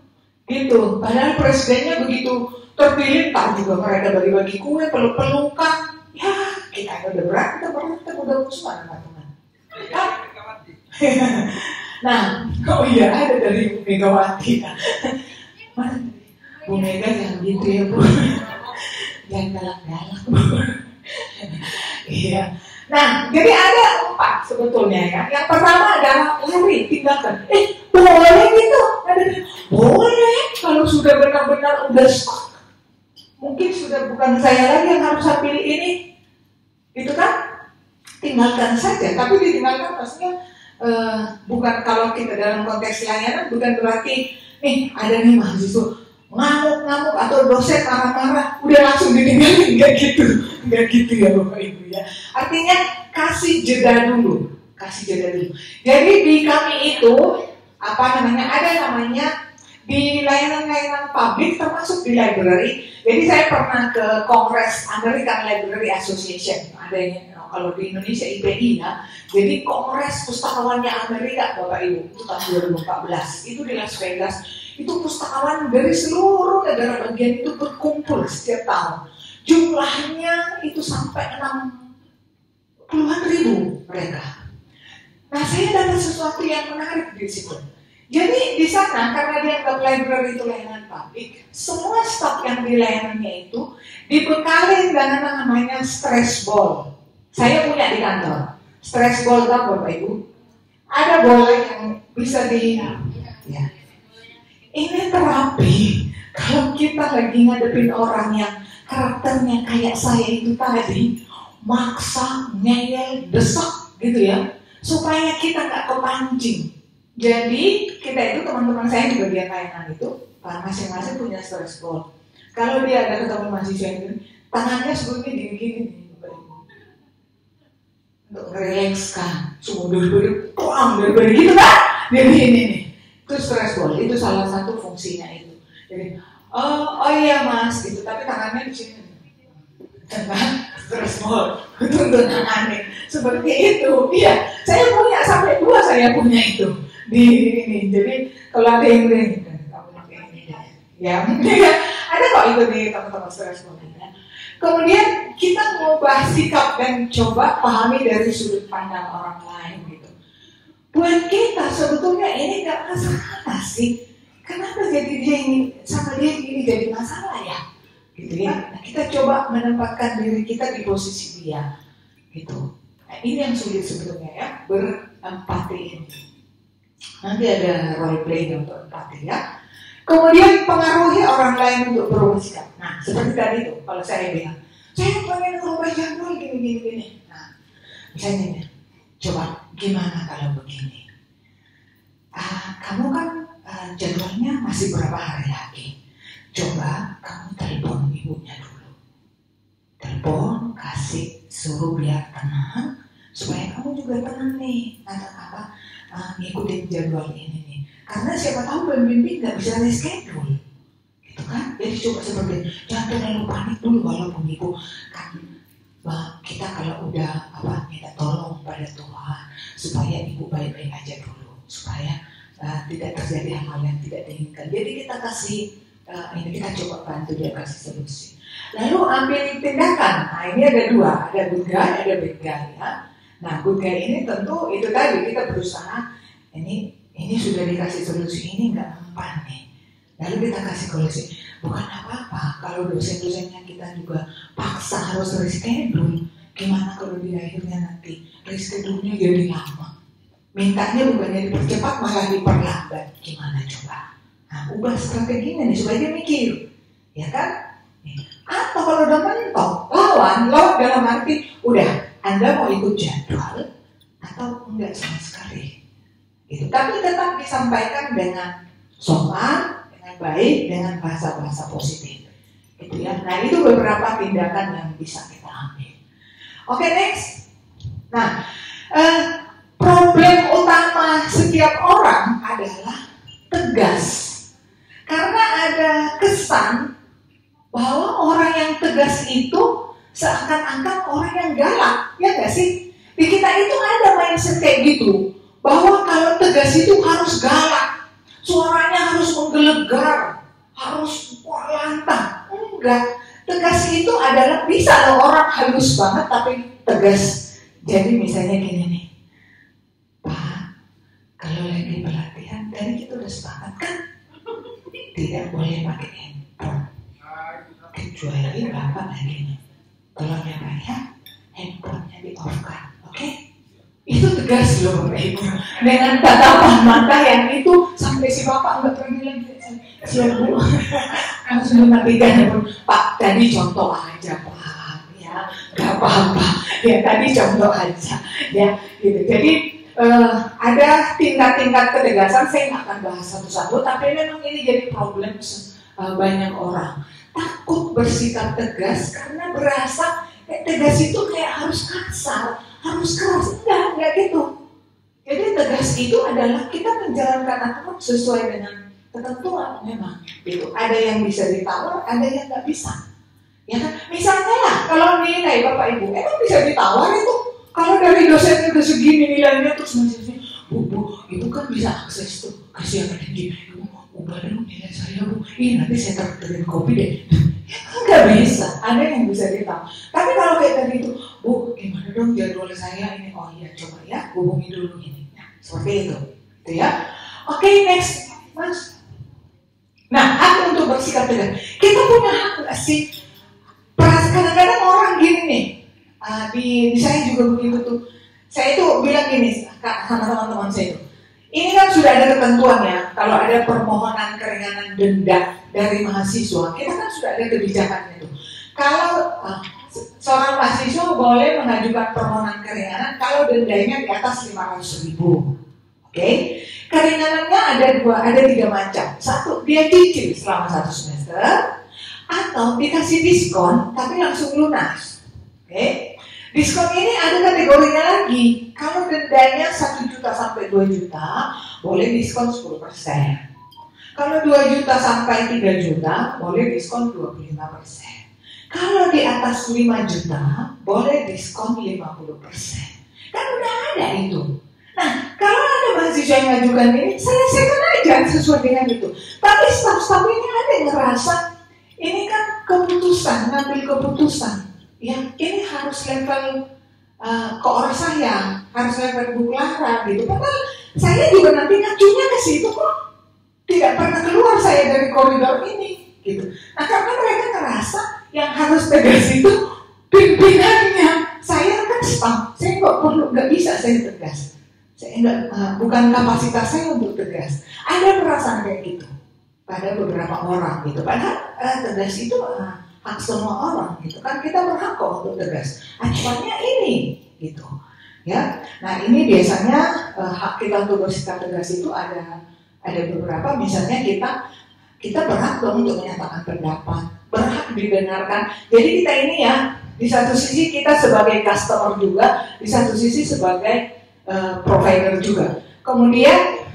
gitu. Padahal presidennya begitu terpilih, tak juga mereka bagi-bagi kue, peluk-pelukan. Ya kita udah berantem udah musuhan teman-teman. Nah, oh iya ada dari Bu Megawati. Mana Bu Mega jangan gitu ya Bu, jangan galak-galak Bu. Iya. Nah, jadi ada 4 sebetulnya ya. Yang pertama adalah lari, tinggalkan. Boleh gitu? Boleh kalau sudah benar-benar udah skok. Mungkin sudah bukan saya lagi yang harus pilih ini, gitu kan? Tinggalkan saja. Tapi ditinggalkan maksudnya bukan kalau kita dalam konteks layanan bukan berarti nih ada nih mahasiswa ngamuk-ngamuk atau dosen marah-marah udah langsung ditinggalin, nggak gitu ya Bapak Ibu ya. Artinya kasih jeda dulu. Jadi di kami itu ada namanya di layanan-layanan publik termasuk di library. Jadi saya pernah ke Kongres American Library Association, adanya kalau di Indonesia IPI ya. Jadi Kongres Pustakawannya Amerika Bapak Ibu itu tahun 2014 itu di Las Vegas. Itu pustakawan dari seluruh negara bagian itu berkumpul setiap tahun. Jumlahnya itu sampai 60-an ribu mereka. Nah saya dapat sesuatu yang menarik di situ. Jadi di sana karena dianggap library itu layanan publik, semua stok yang di layanannya itu dibekali dengan namanya stress ball. Saya punya di kantor. Stress ball kan Bapak Ibu? Ada bola yang bisa ya. Ini terapi kalau kita lagi ngadepin orang yang karakternya kayak saya itu tadi, maksa, ngeyel, desak gitu ya, supaya kita nggak kepancing. Jadi kita itu teman-teman saya juga di layanan itu, masing-masing punya stress ball. Kalau dia ada ketemu mahasiswa ini, tangannya sebelumnya gini-gini untuk merilekskan, semua dari gitu kan? Jadi ini nih. Itu stress ball, itu salah satu fungsinya itu. Jadi, oh iya Mas, gitu. Tapi tangannya di sini, kan? Stress ball, tuntun tangannya seperti itu. Iya, saya punya sampai 2 saya punya itu di ini. Jadi kalau ada yang ini, kamu pakai ini ya. Ada kok itu di teman-teman stress ball. Kemudian kita mengubah sikap dan coba pahami dari sudut pandang orang lain gitu. Buat kita sebetulnya ini gak masalah sih. Kenapa jadi dia ini sama dia ini jadi masalah ya? Gitu ya. Nah, kita coba menempatkan diri kita di posisi dia. Gitu. Nah, ini yang sulit sebetulnya ya, berempati ini. Nanti ada role play untuk empati ya. Kemudian pengaruhi orang lain untuk berubah sikap. Nah, seperti tadi tuh, kalau saya bilang, saya pengen berubah jadwal gini. Nah, misalnya coba gimana kalau begini? Kamu kan jadwalnya masih berapa hari lagi? Coba kamu telepon ibunya dulu. Telepon, suruh biar tenang, supaya kamu juga tenang nih. Ngikutin jadwal ini nih. Karena siapa tahu pembimbing nggak bisa reschedule, gitu kan? Jadi coba seperti jangan terlalu panik dulu walaupun ibu kan kita kalau udah minta tolong pada Tuhan supaya ibu baik-baik aja dulu supaya tidak terjadi hal-hal yang tidak diinginkan. Jadi kita kasih ini kita coba bantu dia kasih solusi. Lalu ambil tindakan. Nah ini ada dua, ada good guy, ada bad guy ya. Nah good guy ini tentu itu tadi kita berusaha ini sudah dikasih solusi, ini nggak mempan nih. Lalu kita kasih solusi. Bukan apa-apa kalau dosen-dosennya kita juga paksa harus reschedule. Gimana kalau di akhirnya nanti reschedule-nya jadi lama? Mintanya bukannya dipercepat malah diperlambat. Gimana coba? Nah, ubah strateginya nih supaya dia mikir, ya kan? Atau kalau udah mentok, lawan dalam arti udah Anda mau ikut jadwal atau enggak sama sekali. Gitu. Tapi tetap disampaikan dengan sopan, dengan baik, dengan bahasa-bahasa positif. Gitu ya. Nah itu beberapa tindakan yang bisa kita ambil. Oke, next. Nah, problem utama setiap orang adalah tegas. Karena ada kesan bahwa orang yang tegas itu seakan-akan orang yang galak, ya nggak sih? Di kita itu ada mindset kayak gitu, bahwa kalau tegas itu harus galak, suaranya harus menggelegar, harus lantang. Enggak, tegas itu adalah bisa loh orang halus banget tapi tegas. Jadi misalnya gini nih, Pak, kalau lagi pelatihan tadi kita udah sepakat kan tidak boleh pakai handphone, kecuali Bapak lagi nih. Tolong ya Pak ya, handphonenya di off kan, oke? Itu tegas loh Bapak Ibu. Dengan tatapan mata yang itu sampai si Bapak nggak pergi lagi. Siap Bu, langsung dimatikan. Pak, tadi contoh aja Pak, ya nggak apa-apa. Ya tadi contoh aja, ya gitu. Jadi ada tingkat-tingkat ketegasan. Saya nggak akan bahas satu-satu, tapi memang ini jadi problem banyak orang. Takut bersikap tegas karena berasa tegas itu kayak harus kasar, harus keras. Enggak gitu. Jadi tegas itu adalah kita menjalankan aturan sesuai dengan ketentuan memang. Gitu. Ada yang bisa ditawar, ada yang nggak bisa. Ya kan? Misalnya lah, kalau nilai Bapak Ibu, emang bisa ditawar itu. Kalau dari dosennya udah segini nilainya terus masih Bu, itu kan bisa akses tuh, kasih yang tinggi. Ubah dong nilai saya Bu, nanti saya terterin kopi deh. Nggak bisa, ada yang bisa ditawar. Tapi kalau kayak tadi itu, Bu, gimana dong jadwal saya ini? Oh iya, coba ya, hubungi dulu ini. Nah, seperti itu, gitu ya. Oke, next, Mas. Nah, hak untuk bersikap tegas. Kita punya hak nggak sih? Kadang-kadang orang gini nih, di saya juga begitu tuh. Saya itu bilang gini sama teman-teman saya itu. Ini kan sudah ada ketentuan ya, kalau ada permohonan keringanan denda dari mahasiswa, kita kan sudah ada kebijakannya itu. Kalau seorang mahasiswa boleh mengajukan permohonan keringanan kalau dendanya di atas 500.000. Oke? Keringanannya ada 3 macam. Satu, dia cicil selama 1 semester, atau dikasih diskon tapi langsung lunas. Oke? Diskon ini ada kategorinya lagi. Kalau dendanya 1 juta sampai 2 juta, boleh diskon 10%. Kalau 2 juta sampai 3 juta, boleh diskon 25%. Kalau di atas 5 juta, boleh diskon 50%. Kan udah ada itu. Nah, kalau ada mahasiswa yang ngajukan ini, selesaikan aja sesuai dengan itu. Tapi staf-staf ini ada yang ngerasa, ini kan keputusan, ngambil keputusan. Ya, ini harus level koor saya, harus level Bu Clara gitu. Padahal saya juga nanti ngajunya ke situ kok. Tidak pernah keluar saya dari koridor ini gitu. Nah, karena mereka ngerasa yang harus tegas itu pimpinannya. Saya kan staff, saya nggak bisa saya tegas. Saya bukan kapasitas saya untuk tegas. Ada perasaan kayak gitu pada beberapa orang gitu. Padahal tegas itu hak semua orang gitu kan, kita berhak kok untuk tegas. Acuannya ini gitu ya. Nah ini biasanya hak kita untuk bersikap tegas itu ada beberapa. Misalnya kita berhak dong untuk menyatakan pendapat, berhak didengarkan. Jadi kita ini ya, di satu sisi kita sebagai customer juga, di satu sisi sebagai provider juga. Kemudian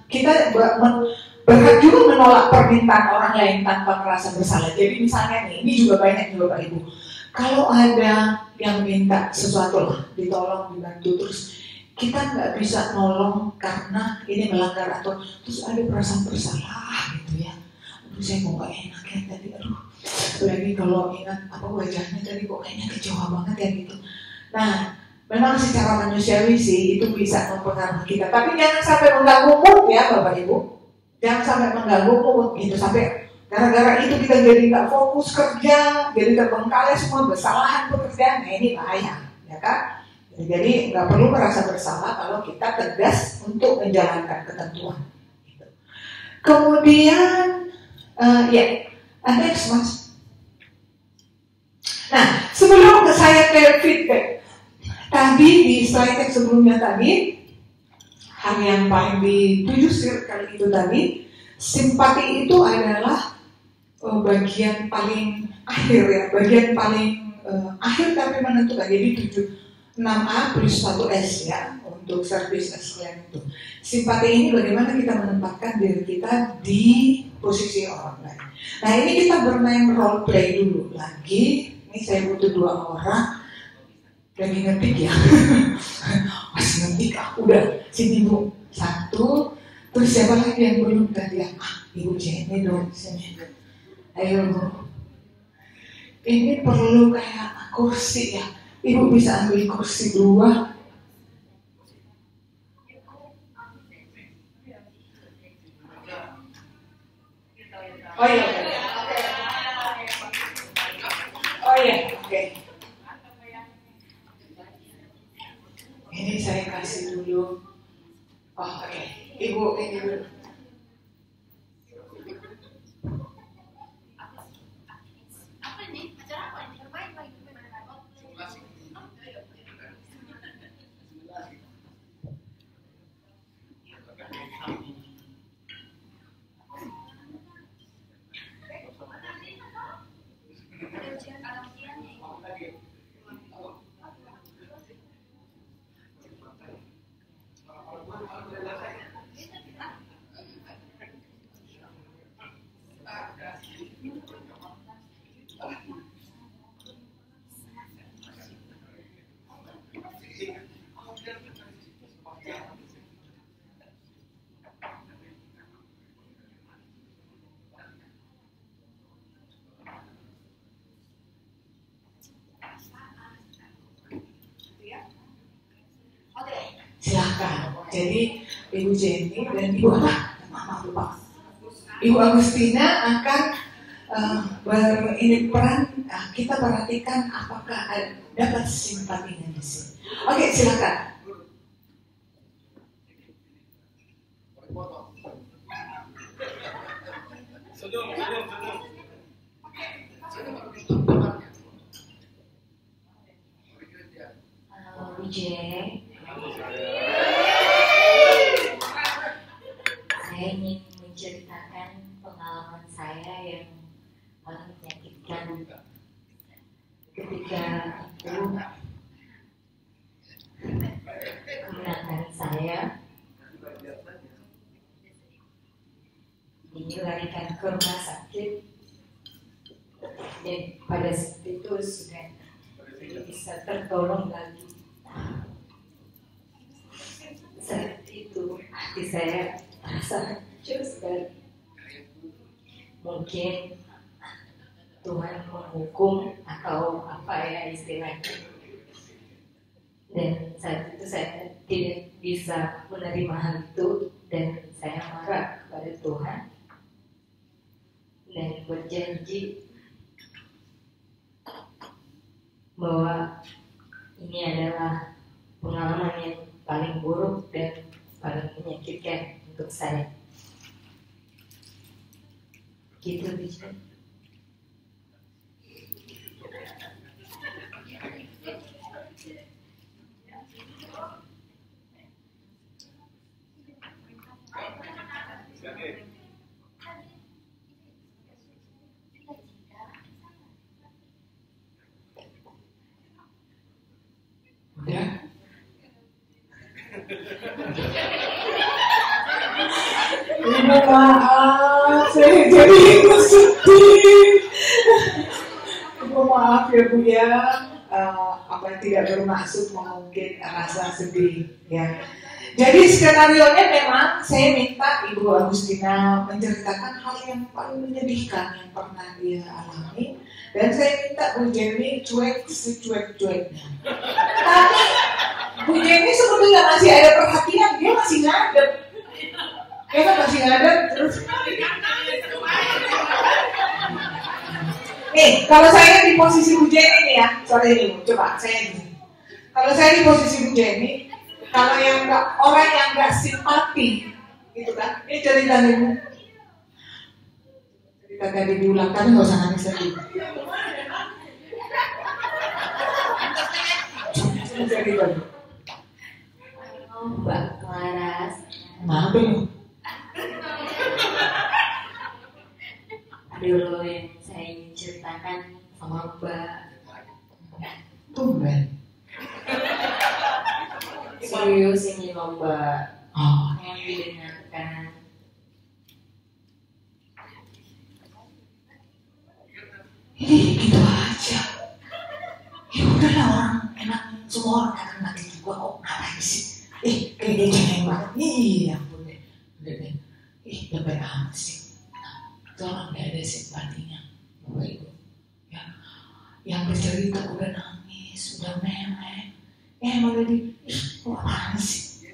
kita berhak juga menolak permintaan orang lain tanpa merasa bersalah. Jadi misalnya nih, ini juga banyak nih Bapak Ibu. Kalau ada yang minta sesuatu lah, ditolong, dibantu, terus kita nggak bisa nolong karena ini melanggar atau terus ada perasaan bersalah gitu ya. aduh saya kok gak enak ya tadi, aduh lagi kalau ingat apa wajahnya tadi kok kayaknya kecewa banget ya gitu. Nah, memang secara manusiawi sih itu bisa mempengaruhi kita, tapi jangan sampai mengganggu mood ya Bapak Ibu, jangan sampai mengganggu mood gitu, sampai gara-gara itu kita jadi nggak fokus kerja, jadi terbengkalai semua kesalahan pekerjaan, nah ini bahaya, ya kan? Jadi nggak perlu merasa bersalah kalau kita tegas untuk menjalankan ketentuan. Gitu. Kemudian, ya, next Mas. Nah, sebelum saya ke feedback, tadi di slide yang sebelumnya tadi, hal yang paling dituju kali itu tadi, simpati itu adalah bagian paling akhir ya, bagian paling akhir tapi menentukan. Jadi 6A plus 1S ya untuk service excellence itu. Simpati ini bagaimana kita menempatkan diri kita di posisi orang lain. Nah ini kita bermain role play dulu lagi. Ini saya butuh 2 orang lagi ngetik ya. Masih ngetik udah sini Bu 1. Terus siapa lagi yang belum tadi ya? Ibu Jenny dong sini. Ayo Bu. Ini perlu kayak kursi ya. Ibu bisa ambil kursi 2. Oh iya. Oh iya, oke. Ini saya kasih dulu. Oh oke. Ibu ini dulu. Silakan. Jadi Ibu Jenny dan Ibu apa? Mama lupa. Ibu Agustina akan berperan. Kita perhatikan apakah dapat simpatinya di sini. Oke, silakan. Saya ingin menceritakan pengalaman saya yang paling menyakitkan ketika aku kemenangan saya dilarikan ke rumah sakit dan pada saat itu sudah tidak bisa tertolong lagi. Saat itu hati saya terasa hancur sekali. Mungkin Tuhan menghukum atau apa ya istilahnya. Dan saat itu saya tidak bisa menerima hal itu dan saya marah kepada Tuhan dan berjanji bahwa ini adalah pengalaman yang paling buruk dan paling menyakitkan untuk saya. Gitu bisa. Ya. Ibu maaf, saya jadi ikut sedih. Ibu maaf ya Bu ya, apa yang tidak bermaksud mungkin rasa sedih ya. Jadi skenario-nya memang saya minta Ibu Agustina menceritakan hal yang paling menyedihkan yang pernah dia alami, dan saya minta Bu Jenny cuek secuek-cueknya. Tapi Bu Jenny sebetulnya masih ada perhatian, dia masih ngadep. Dia kan masih ngadep terus. Nih, kalau saya di posisi Bu Jenny nih ya, sorry nih, coba saya gini. Kalau saya di posisi Bu Jenny, kalau yang orang yang nggak simpati, gitu kan? Ini cerita nih, cerita tadi diulang, tapi nggak usah nangis lagi. Cerita. Mbak Laras. Kenapa lu? Dulu yang saya ingin ceritakan sama Mbak. Tumben. Serius ini loh Mbak. Oh. Yang didengarkan. Ini gitu aja. Ya udahlah, orang emang semua orang akan mati juga kok. Ngapain sih? Kayak dia cengeng banget. Iya ampun deh. Lebih amat sih. Itu orang gak ada simpatinya. Bapak Ibu. Ya. Yang bercerita udah nangis, udah melek. Malah kok apaan sih?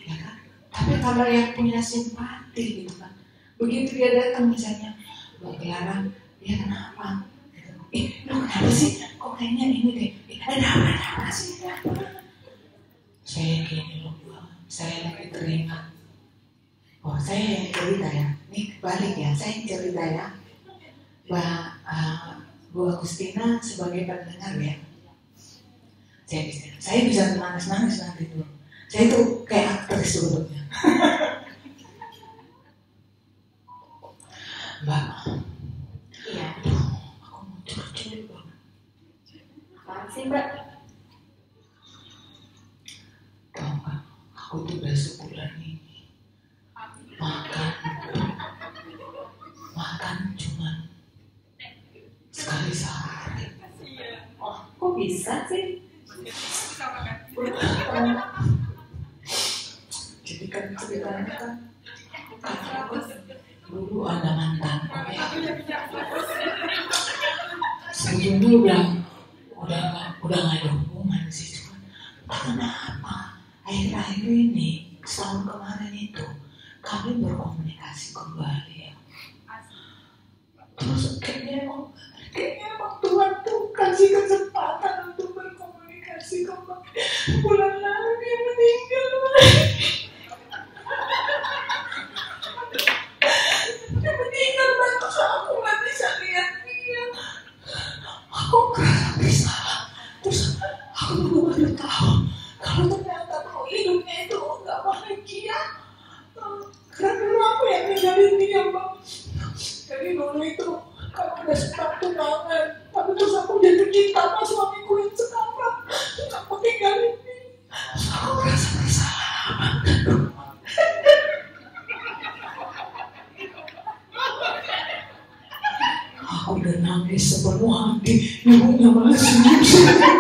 Ya kan? Tapi kalau yang punya simpati gitu kan. Begitu dia datang misalnya, Mbak Clara, dia kenapa? Lu kenapa sih? Kok kayaknya ini deh. Ada apa sih? Saya gini loh, saya lagi teringat. Oh, saya yang cerita ya. Ini balik ya, saya yang cerita ya. Bu Agustina sebagai pendengar ya. Saya bisa nangis nanti dulu. Saya tuh kayak aktris sebetulnya. Mbak. Iya. Aku mau curcol banget. Apaan sih Mbak? Tahu nggak? Aku tuh udah sebulan ini makan cuman sekali sehari. Oh, kok bisa sih? Jadi kan ceritanya kan dulu ada mantan ya. Sebelumnya udah nggak ada hubungan sih, cuman kenapa akhir-akhir ini setahun kemarin itu kami berkomunikasi kembali ya. Terus kayaknya emang Tuhan tuh kasih kesempatan untuk berkomunikasi kembali. Bulan lalu dia meninggal. Dia meninggal dan terus aku nggak bisa lihat dia. Aku merasa bersalah. Terus aku baru tahu kalau ternyata mau hidupnya itu nggak bahagia. Karena dulu aku yang ninggalin dia, Mbak. Jadi dulu itu kalau udah sempat tunangan, tapi terus aku jatuh cinta sama suamiku yang sekarang. Terus aku tinggalin dia. Aku merasa bersalah. Aku udah nangis sepenuh hati. Ibunya malah senyum-senyum.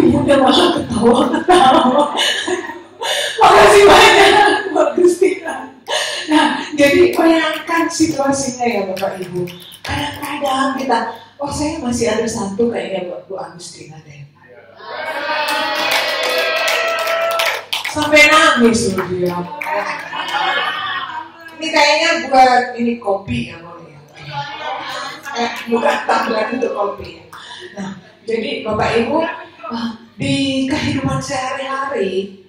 Ibunya malah ketawa-ketawa. Makasih banyak Mbak Agustina. Nah, jadi bayangkan situasinya ya Bapak Ibu. Kadang-kadang kita, saya masih ada satu kayaknya Bu Agustina deh. Sampai nangis loh dia. Ini kayaknya buat ini kopi ya boleh ya. Bukan tumbler untuk kopi ya. Nah, jadi Bapak Ibu di kehidupan sehari-hari,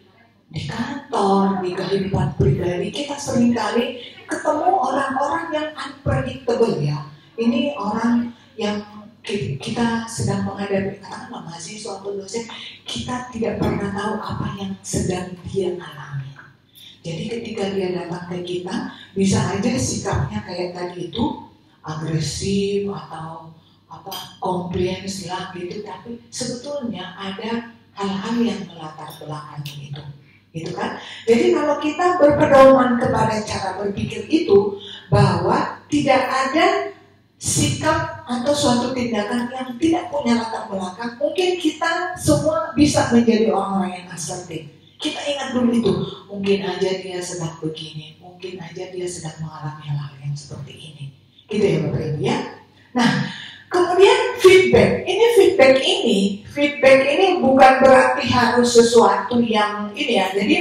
di kantor, di kehidupan pribadi, kita seringkali ketemu orang-orang yang unpredictable ya. Ini orang yang kita sedang menghadapi, katakanlah mahasiswa atau dosen, kita tidak pernah tahu apa yang sedang dia alami. Jadi ketika dia datang ke kita, bisa aja sikapnya kayak tadi itu, agresif atau komplains lah gitu, tapi sebetulnya ada hal-hal yang melatar belakangi itu. Gitu kan? Jadi kalau kita berpedoman kepada cara berpikir itu, bahwa tidak ada sikap atau suatu tindakan yang tidak punya latar belakang, mungkin kita semua bisa menjadi orang-orang yang asertif. Kita ingat dulu itu, mungkin aja dia sedang begini, mungkin aja dia sedang mengalami hal yang seperti ini. Gitu ya Bapak Ibu ya. Nah, kemudian feedback ini bukan berarti harus sesuatu yang ini ya. Jadi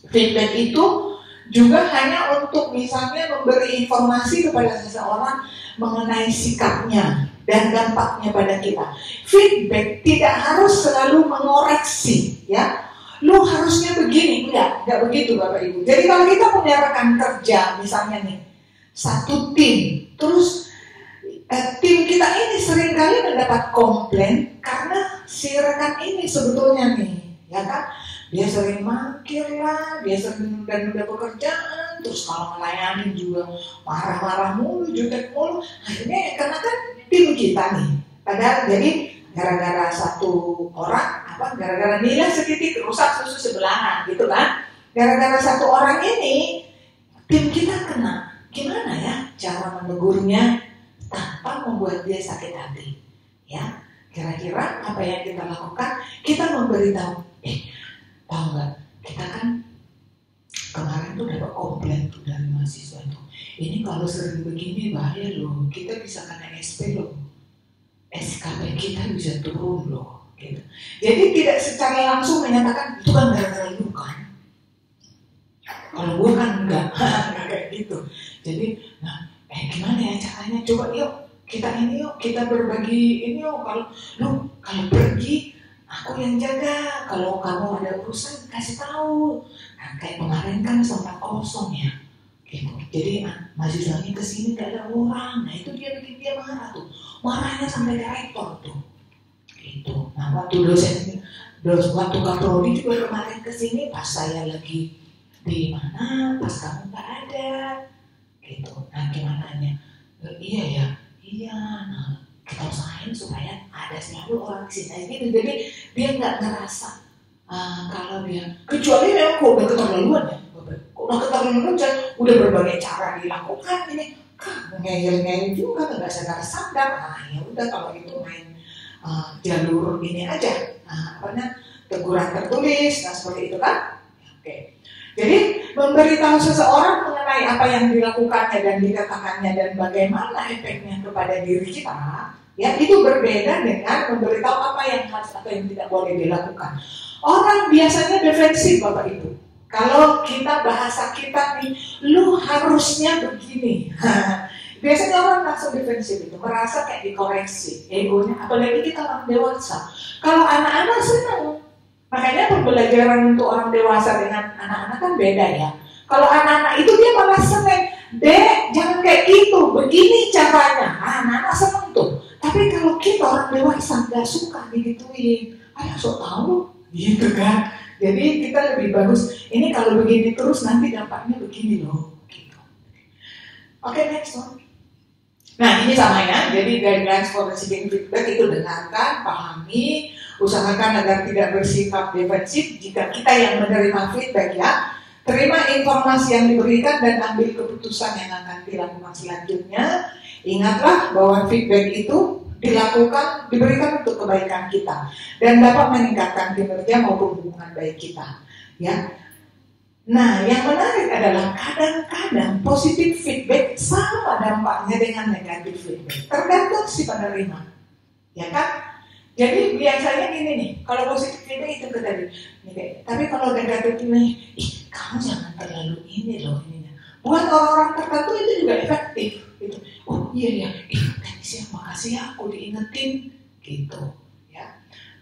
feedback itu juga hanya untuk misalnya memberi informasi kepada seseorang mengenai sikapnya dan dampaknya pada kita. Feedback tidak harus selalu mengoreksi ya. Lu harusnya begini, enggak begitu Bapak Ibu. Jadi kalau kita punya rekan kerja misalnya nih, satu tim, terus tim kita ini seringkali mendapat komplain karena si rekan ini sebetulnya nih, ya kan, dia sering mangkir lah, dia sering nunda pekerjaan, terus kalau melayani juga marah-marah mulu, jutek mulu, akhirnya karena kan tim kita nih, padahal jadi gara-gara satu orang, gara-gara nilai sedikit rusak susu sebelahan gitu kan, gara-gara satu orang ini tim kita kena. Gimana ya cara menegurnya tanpa membuat dia sakit hati? Ya, kira-kira apa yang kita lakukan? Kita memberitahu, tahu nggak? Kita kan kemarin tuh dapat komplain tuh dari mahasiswa tuh. Ini kalau sering begini bahaya loh. Kita bisa kena SP loh. SKP kita bisa turun loh. Gitu. Jadi tidak secara langsung menyatakan itu kan gara-gara lu kan. Kalau gue kan enggak kayak gitu. Jadi, gimana ya caranya? Coba yuk, kita berbagi ini yuk. Kalau pergi, aku yang jaga. Kalau kamu ada urusan, kasih tahu. Nah, kayak kemarin kan sempat kosong ya. Gitu. Jadi, mahasiswanya kesini gak ada orang. Nah, itu dia bikin dia marah tuh. Marahnya sampai direktor tuh. Gitu. Nah, waktu waktu kaprodi juga kemarin kesini pas saya lagi di mana, pas kamu gak ada. Gitu. Nah gimananya? Iya. Nah kita usahain supaya ada selalu orang kesini gitu. Jadi dia nggak ngerasa kalau dia, kecuali memang kok udah keterlaluan ya, udah berbagai cara dilakukan ini, ngeyel juga nggak sadar. Nah ya udah kalau itu main jalur ini aja, teguran tertulis, nah seperti itu kan. Oke. Jadi memberitahu seseorang mengenai apa yang dilakukannya dan dikatakannya dan bagaimana efeknya kepada diri kita, ya itu berbeda dengan memberitahu apa yang harus atau yang tidak boleh dilakukan. Orang biasanya defensif Bapak Ibu. Kalau kita bahasa kita nih, lu harusnya begini. Biasanya orang langsung defensif itu, merasa kayak dikoreksi, egonya. Apalagi kita orang dewasa. Kalau anak-anak senang. Makanya pembelajaran untuk orang dewasa dengan anak-anak kan beda ya. Kalau anak-anak itu dia malah seneng, Dek jangan kayak gitu, begini caranya. Anak-anak seneng tuh. Tapi kalau kita orang dewasa nggak suka digituin, ayo sok tahu, gitu kan. Jadi kita lebih bagus. Ini kalau begini terus nanti dampaknya begini loh. Gitu. Oke, next one. Nah ini sama ya. Jadi guidelines for receiving feedback itu dengarkan, pahami. Usahakan agar tidak bersikap defensif jika kita yang menerima feedback ya. Terima informasi yang diberikan dan ambil keputusan yang akan dilakukan selanjutnya. Ingatlah bahwa feedback itu diberikan untuk kebaikan kita dan dapat meningkatkan kinerja maupun hubungan baik kita. Ya. Nah, yang menarik adalah kadang-kadang positif feedback sama dampaknya dengan negatif feedback. Tergantung si penerima. Ya kan? Jadi biasanya gini nih, kalau positif feedback itu tadi, tapi kalau negatif ini, kamu jangan terlalu ini loh ininya. Buat orang-orang tertentu itu juga efektif. Gitu. Oh iya, thanks ya, makasih ya, aku diingetin, gitu. Ya.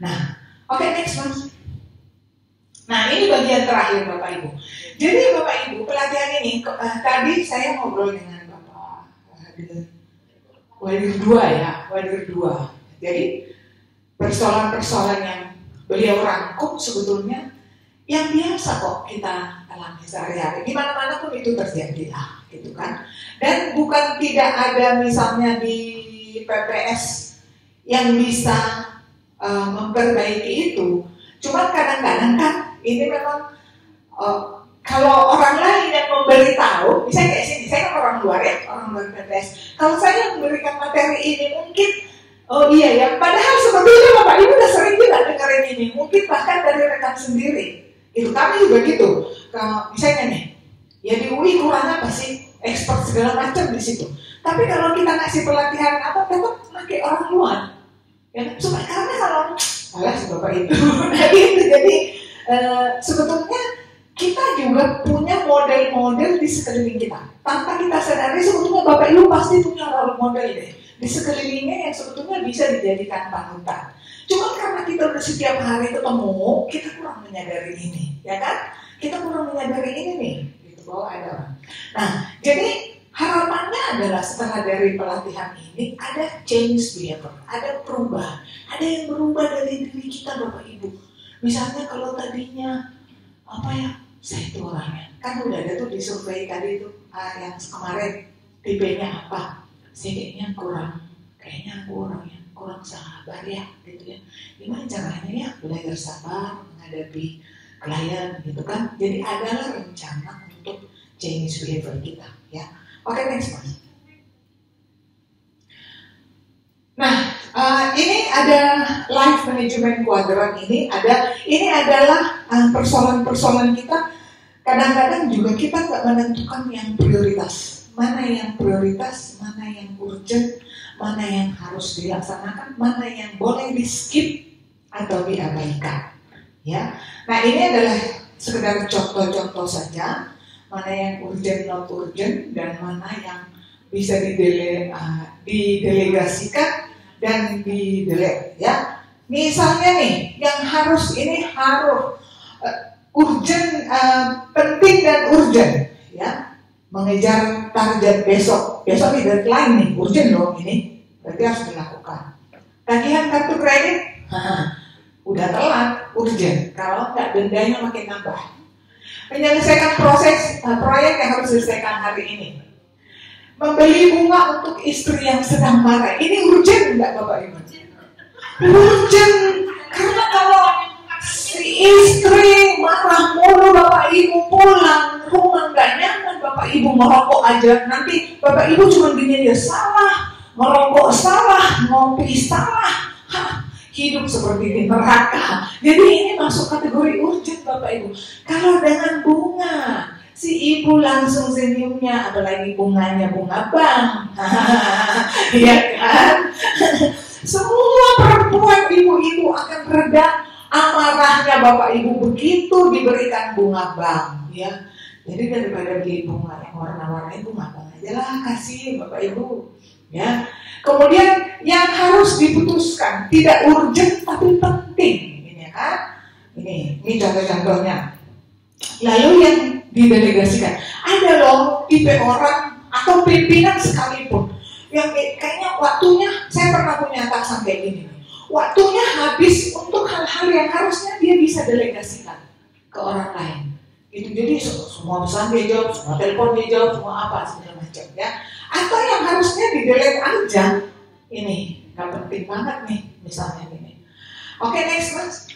Nah, oke, next one. Nah ini bagian terakhir Bapak Ibu. Jadi Bapak Ibu pelatihan ini tadi saya ngobrol dengan Bapak Wadir 2 ya, Wadir 2. Jadi persoalan-persoalan yang beliau rangkum sebetulnya yang biasa kok kita alami sehari-hari. Di mana-mana pun itu terjadi lah, gitu kan. Dan bukan tidak ada misalnya di PPS yang bisa memperbaiki itu. Cuma kadang-kadang kan ini memang kalau orang lain yang memberitahu, misalnya kayak sini, saya kan orang luar ya, orang luar PPS. Kalau saya memberikan materi ini mungkin oh iya ya, padahal sebetulnya Bapak Ibu udah sering juga dengerin ini, mungkin bahkan dari rekan sendiri. Itu kami juga gitu. Kalau misalnya nih, ya di UI kurang apa sih? Expert segala macam di situ. Tapi kalau kita ngasih pelatihan apa, tetap pakai orang luar. Ya, supaya karena kalau malah si bapak itu, nah gitu. Jadi sebetulnya kita juga punya model-model di sekeliling kita. Tanpa kita sadari sebetulnya bapak ibu pasti punya role model deh di sekelilingnya yang sebetulnya bisa dijadikan panutan. Cuma karena kita udah setiap hari ketemu, kita kurang menyadari ini, ya kan? Kita kurang menyadari ini nih, gitu bahwa ada orang. Nah, jadi harapannya adalah setelah dari pelatihan ini ada change behavior, ada perubahan, ada yang berubah dari diri kita Bapak Ibu. Misalnya kalau tadinya apa ya, saya itu orangnya, kan udah ada tuh di survei tadi itu yang kemarin tipenya apa, saya kayaknya aku orangnya kurang sabar ya, gitu ya. Gimana caranya ya belajar sabar menghadapi klien, gitu kan? Jadi adalah rencana untuk change behavior kita, ya. Oke, next one. Nah, ini ada life management quadrant ini adalah persoalan-persoalan kita. Kadang-kadang juga kita nggak menentukan yang prioritas. Mana yang prioritas, mana yang urgent, mana yang harus dilaksanakan, mana yang boleh di skip atau diabaikan. Ya, nah ini adalah sekedar contoh-contoh saja. Mana yang urgent, not urgent, dan mana yang bisa didelegasikan dan didelete, ya. Misalnya nih, yang harus urgent, penting dan urgent, ya. Mengejar target besok nih deadline nih, urgent loh ini, berarti harus dilakukan. Tagihan kartu kredit, udah telat, urgent. Kalau nggak dendanya makin nambah. Menyelesaikan proyek yang harus diselesaikan hari ini. Membeli bunga untuk istri yang sedang marah. Ini urgent nggak Bapak Ibu? Urgent. Karena kalau si istri marah mulu, Bapak Ibu pulang rumah nggak nyaman, Bapak Ibu merokok aja. Nanti Bapak Ibu cuma gini aja, salah. Merokok salah, ngopi salah. Hidup seperti di neraka. Jadi ini masuk kategori urgent Bapak Ibu. Kalau dengan bunga, si ibu langsung senyumnya, apalagi bunganya bunga bank. Iya kan? Semua perempuan ibu-ibu akan reda amarahnya Bapak Ibu begitu diberikan bunga bank, ya. Jadi daripada beli bunga yang warna-warni, bunga bank aja lah kasih Bapak Ibu, ya. Kemudian yang harus diputuskan tidak urgent tapi penting, ini kan? Ini contoh-contohnya. Lalu yang didelegasikan, ada loh tipe orang atau pimpinan sekalipun yang kayaknya waktunya, saya pernah punya atasan kayak gini, waktunya habis untuk hal-hal yang harusnya dia bisa delegasikan ke orang lain. Gitu, jadi semua pesan dia jawab, semua telepon dia jawab, semua apa segala macam, ya. Atau yang harusnya di-delete aja, ini gak penting banget nih, misalnya ini. Oke, next mas.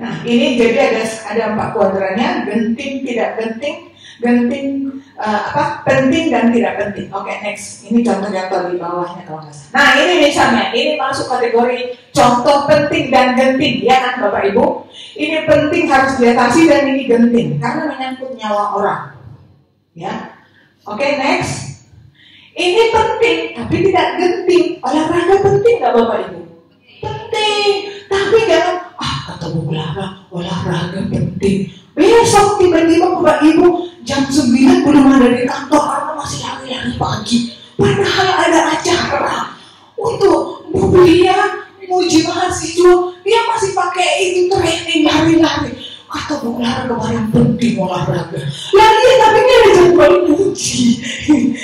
Nah, ini jadi ada 4 kuadrannya, genting, tidak genting, penting dan tidak penting. Oke, next. Ini contoh-contoh di bawahnya kalau nggak salah. Nah, ini misalnya, ini masuk kategori contoh penting dan genting, ya kan Bapak Ibu? Ini penting harus diatasi dan ini genting karena menyangkut nyawa orang, ya. Oke, next. Ini penting tapi tidak genting. Olahraga penting nggak Bapak Ibu? Penting, tapi jangan kata Bu Clara, olahraga penting. Besok tiba-tiba Bapak Ibu jam 9 belum ada di kantor karena masih lari-lari pagi. Padahal ada acara untuk Bu Belia muji mahasiswa, dia masih pakai itu training lari-lari. Kata Bu Clara kemarin penting olahraga. Lagi tapi dia ada jadwal muji,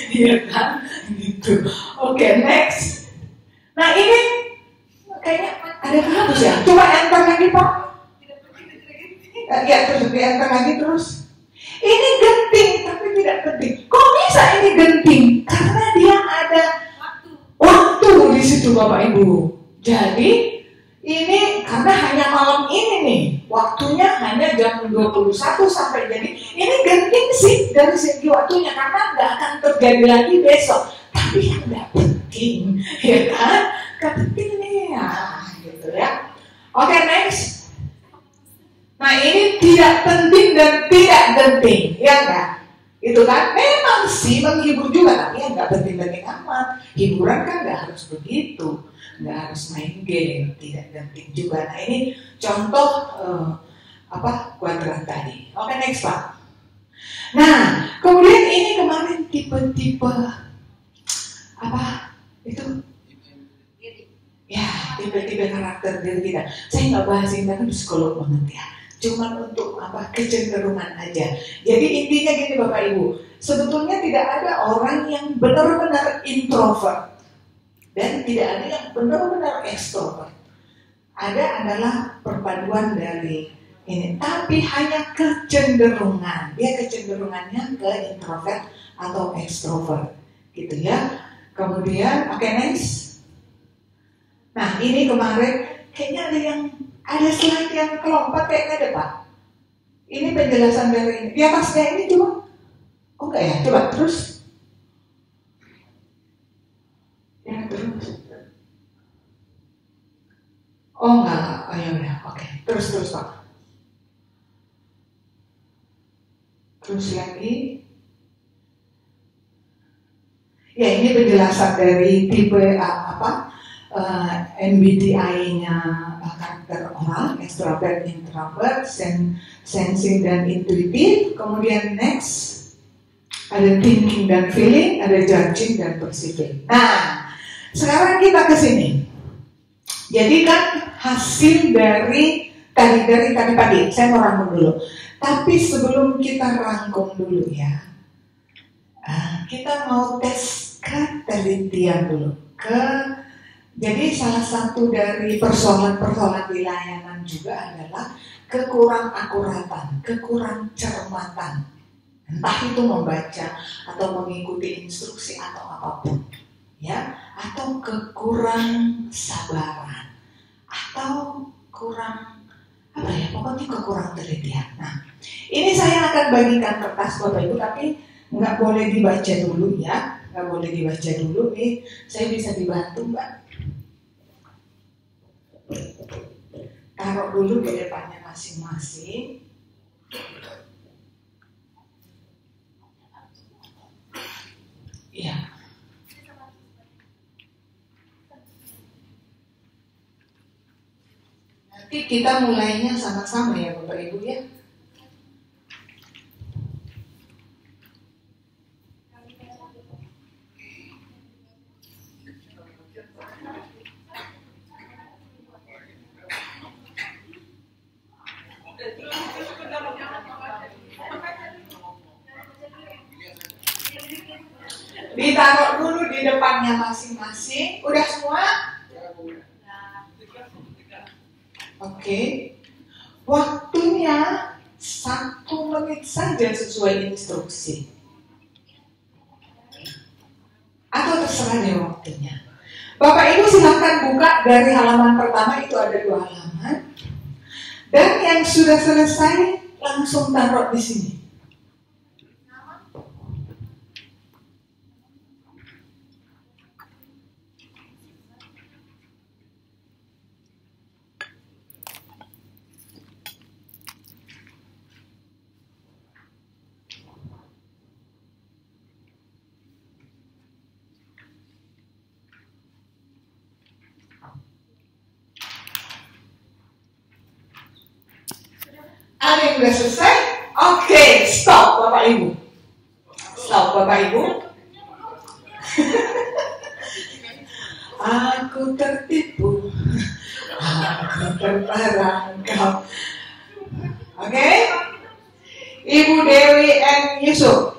iya kan? Gitu. Oke, next. Nah ini kayaknya ada hapus ya. Coba enter lagi Pak. Ya terus enter lagi terus. Ini genting tapi tidak penting. Kok bisa ini genting? Karena dia ada waktu di situ Bapak Ibu. Jadi ini karena hanya malam ini nih, waktunya hanya jam 21 sampai jadi. Ini genting sih dari segi waktunya karena nggak akan terjadi lagi besok. Tapi yang nggak penting, ya kan? Nggak penting nih ya, gitu ya. Oke, next. Nah ini tidak penting dan tidak genting, ya enggak? Itu kan memang sih menghibur juga, tapi ya nggak penting-penting amat. Hiburan kan nggak harus begitu, nggak harus main game, tidak genting juga. Nah ini contoh kuadran tadi. Oke, next Pak. Nah, kemudian ini kemarin tipe-tipe apa itu? Ya, tipe-tipe karakter diri kita. Saya nggak bahas ini karena psikolog banget ya. Cuman untuk kecenderungan aja. Jadi intinya gini Bapak Ibu, sebetulnya tidak ada orang yang benar-benar introvert dan tidak ada yang benar-benar extrovert. Ada adalah perpaduan dari ini, tapi hanya kecenderungan. Dia kecenderungannya ke introvert atau extrovert, gitu ya. Kemudian, oke, next. Nah ini kemarin kayaknya ada slide yang kelompat kayaknya ada Pak. Ini penjelasan dari ini. Di atasnya ini coba. Oh enggak ya, coba terus. Ya terus. Oh enggak, oh ya udah, oke. Terus Pak. Terus lagi. Ya ini penjelasan dari tipe MBTI-nya karakter orang, extrovert, introvert, sensing dan intuitif. Kemudian next ada thinking dan feeling, ada judging dan perceiving. Nah, sekarang kita ke sini. Jadi kan hasil dari tadi pagi, saya mau rangkum dulu. Tapi sebelum kita rangkum dulu ya, kita mau tes ketelitian dulu Jadi salah satu dari persoalan-persoalan di layanan juga adalah kekurang akuratan, kekurang cermatan. Entah itu membaca atau mengikuti instruksi atau apapun, ya, atau kekurang sabaran, atau kurang pokoknya kekurang telitian. Nah, ini saya akan bagikan kertas Bapak Ibu, tapi nggak boleh dibaca dulu ya, nggak boleh dibaca dulu nih. Saya bisa dibantu Mbak. Taruh dulu di depannya masing-masing. Ya. Nanti kita mulainya sama-sama ya Bapak Ibu ya. Ditaruh dulu di depannya masing-masing. Udah semua? Oke. Waktunya 1 menit saja sesuai instruksi. Atau terserah deh waktunya. Bapak Ibu silahkan buka dari halaman pertama, itu ada 2 halaman. Dan yang sudah selesai langsung taruh di sini. Ada yang sudah selesai? Oke, stop Bapak Ibu. Stop Bapak Ibu. Aku tertipu, aku terperangkap. Oke? Ibu Dewi and Yusuf.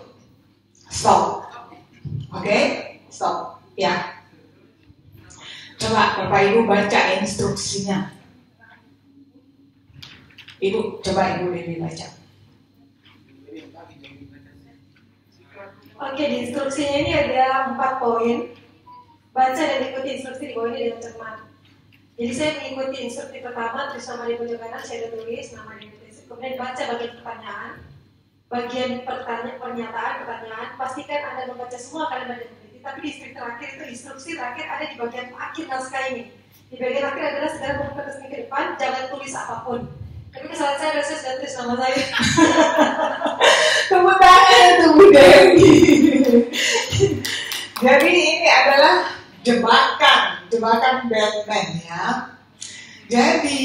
Stop. Oke? Stop. Ya. Coba Bapak Ibu baca instruksinya. Ibu, coba Ibu Dewi baca. Oke, di instruksinya ini ada 4 poin. Baca dan ikuti instruksi di bawah ini dengan cermat. Jadi saya mengikuti instruksi pertama, terus nama di bagian kanan saya ada tulis, nama di tulis. Kemudian baca bagian pertanyaan, bagian pernyataan. Pastikan Anda membaca semua kalimat yang teliti. Tapi di instruksi terakhir ada di bagian akhir naskah ini. Di bagian akhir adalah segala membuka ke depan, jangan tulis apapun. Tapi kesalahan saya adalah saya sudah tulis nama saya. Tepuk tangan untuk Bu Dewi. Jadi ini adalah jebakan Batman ya. Jadi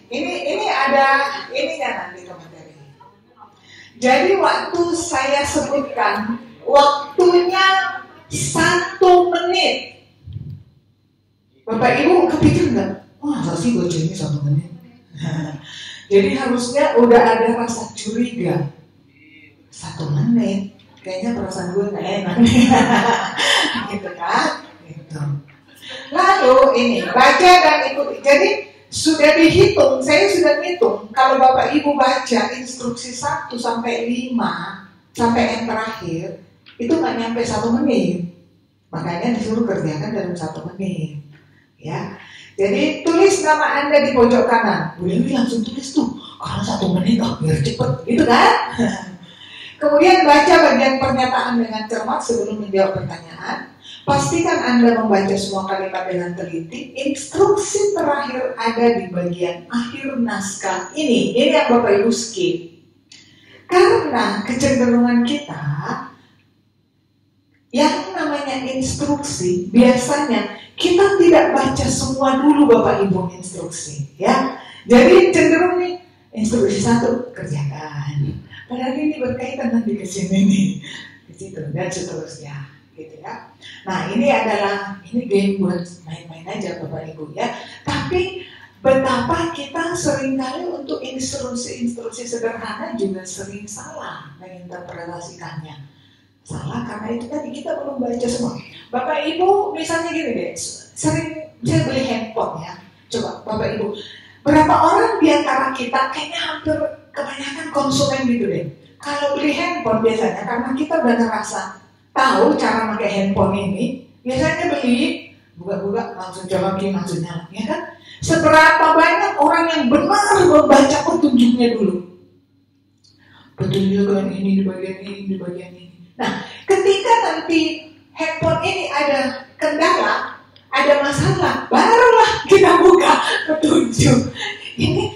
ini ada ininya nanti materi. Jadi waktu saya sebutkan waktunya 1 menit. Bapak Ibu kepikir nggak? Wah, sih baca ini 1 menit. Jadi harusnya udah ada rasa curiga. 1 menit, kayaknya perasaan gue nggak enak. Gitu kan? Gitu. Lalu ini baca dan ikuti. Jadi sudah dihitung, saya sudah hitung. Kalau Bapak Ibu baca instruksi 1 sampai 5 sampai yang terakhir itu nggak nyampe 1 menit. Makanya disuruh kerjakan dalam 1 menit. Ya. Jadi tulis nama Anda di pojok kanan. Bu Dewi langsung tulis tuh, karena 1 menit biar cepet, gitu kan? Kemudian baca bagian pernyataan dengan cermat sebelum menjawab pertanyaan. Pastikan Anda membaca semua kalimat dengan teliti. Instruksi terakhir ada di bagian akhir naskah ini. Ini yang Bapak Ibu skip. Karena kecenderungan kita yang namanya instruksi biasanya kita tidak baca semua dulu Bapak Ibu instruksi, ya. Jadi cenderung nih instruksi 1 kerjakan. Padahal ini berkaitan nanti ke sini nih, ke situ dan seterusnya, gitu ya. Nah ini game buat main-main aja Bapak Ibu ya. Tapi betapa kita seringkali untuk instruksi sederhana juga sering salah menginterpretasikannya. Salah karena itu tadi kita belum baca semua. Bapak Ibu misalnya gini deh, sering saya beli handphone ya. Coba Bapak Ibu, berapa orang di antara kita kayaknya hampir kebanyakan konsumen gitu deh. Kalau beli handphone biasanya karena kita udah ngerasa tahu cara pakai handphone ini, biasanya beli buka-buka langsung colokin langsung nyala, ya kan? Seberapa banyak orang yang benar membaca petunjuknya dulu? Petunjuk ini di bagian ini, di bagian ini. Nah, ketika nanti handphone ini ada kendala, ada masalah, barulah kita buka petunjuk. Ini,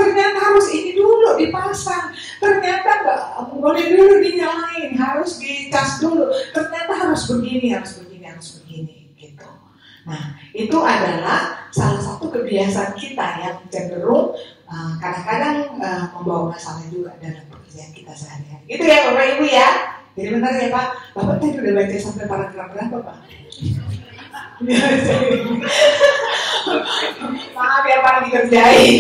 ternyata harus ini dulu dipasang. Ternyata nggak boleh dulu dinyalain, harus dicas dulu. Ternyata harus begini, gitu. Nah, itu adalah salah satu kebiasaan kita yang cenderung kadang-kadang membawa masalah juga dalam pekerjaan kita sehari-hari. Itu ya Bapak Ibu ya. Jadi benar ya Pak, Bapak tadi udah baca sampai paragraf berapa Pak? Maaf ya Pak, dikerjain.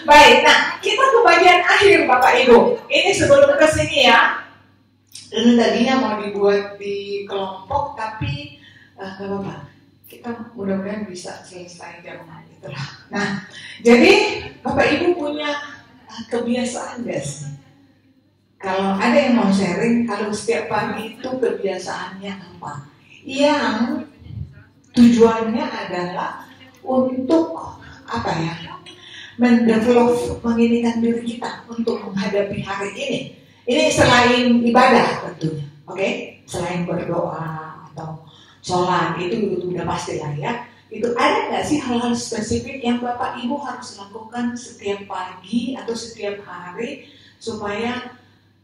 Baik, nah kita ke bagian akhir Bapak Ibu. Ini sebelum ke sini ya. Ini tadinya mau dibuat di kelompok, tapi gak apa-apa. Kita mudah-mudahan bisa selesai jam itulah. Nah, jadi Bapak Ibu punya kebiasaan gak sih? Kalau ada yang mau sharing, kalau setiap pagi itu kebiasaannya apa? Yang tujuannya adalah untuk mendevelop, menginikan diri kita untuk menghadapi hari ini. Ini selain ibadah tentunya, oke? Selain berdoa atau sholat itu udah pasti lah ya. Itu ada nggak sih hal-hal spesifik yang Bapak Ibu harus lakukan setiap pagi atau setiap hari supaya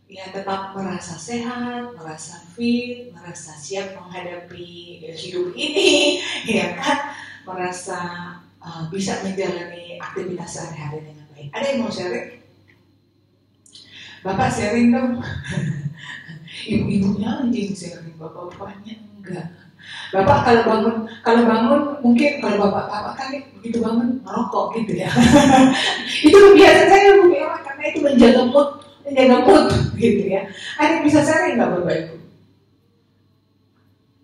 ya tetap merasa sehat, merasa fit, merasa siap menghadapi hidup ini, ya kan, merasa bisa menjalani aktivitas sehari-hari dengan baik. Ada yang mau sharing? Bapak sharing dong. Ibu-ibunya anjing sharing, bapak-bapaknya enggak. Bapak kalau bangun mungkin kalau bapak kan begitu bangun merokok gitu ya. Itu kebiasaan saya Bu ya, karena itu menjaga mood gitu ya. Ada yang bisa sharing nggak Bapak Ibu?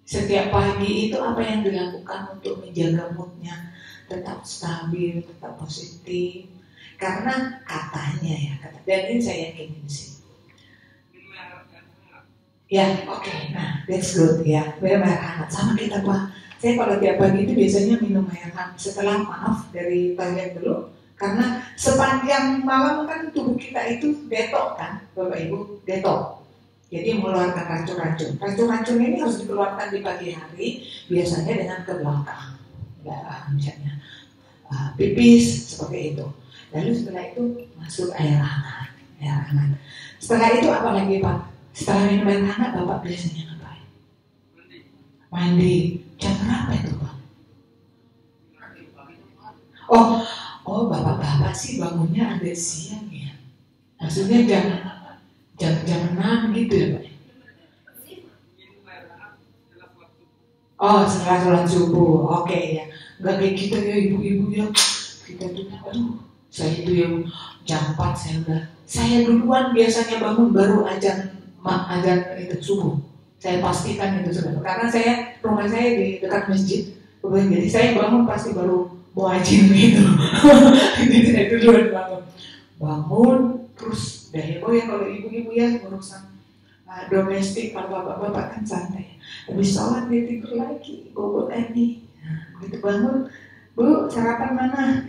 Setiap pagi itu apa yang dilakukan untuk menjaga moodnya tetap stabil, tetap positif? Karena katanya dan ini saya yakin sih. Ya, oke. Nah, that's good ya. Minum air hangat sama kita Pak. Saya kalau tiap pagi itu biasanya minum air hangat setelah dari toilet dulu. Karena sepanjang malam kan tubuh kita itu detox kan, Bapak Ibu, detox. Jadi mengeluarkan racun-racun. Racun-racun ini harus dikeluarkan di pagi hari, biasanya dengan ke belakang. Misalnya pipis seperti itu. Lalu setelah itu masuk air hangat. Setelah itu apa lagi Pak? Setelah minum air hangat Bapak biasanya ngapain? Mandi. Jam berapa itu Pak? Oh bapak-bapak sih bangunnya agak siang ya. Maksudnya jam 6 gitu ya Pak? Oh setelah sholat subuh, oke ya. Nggak kayak kita ya ibu-ibu ya. Kita tuh, saya itu yang jam 4 saya duluan biasanya bangun baru azan itu subuh. Saya pastikan itu sudah. Karena rumah saya di dekat masjid. Jadi saya bangun pasti baru muajin gitu. Jadi saya duluan bangun terus ya kalau ibu-ibu ya urusan domestik, kalau bapak-bapak kan santai. Habis sholat dia tidur lagi, bobot nih. Begitu bangun, Bu, sarapan mana?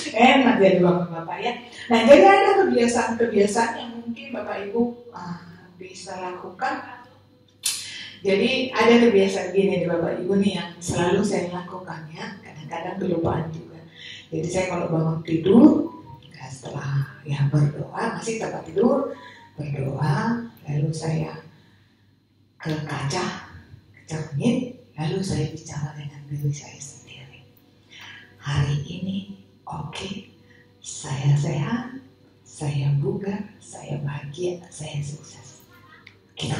Enak jadi bapak-bapak ya. Nah jadi ada kebiasaan-kebiasaan yang mungkin bapak ibu bisa lakukan. Jadi ada kebiasaan gini di bapak ibu nih yang selalu saya lakukan ya. Kadang-kadang kelupaan juga. Jadi saya kalau bangun tidur, setelah ya berdoa, masih tempat tidur, berdoa, lalu saya ke kaca, ke cermin, lalu saya bicara dengan diri saya sendiri. Hari ini oke, saya sehat, saya bugar, saya bahagia, saya sukses. Gitu.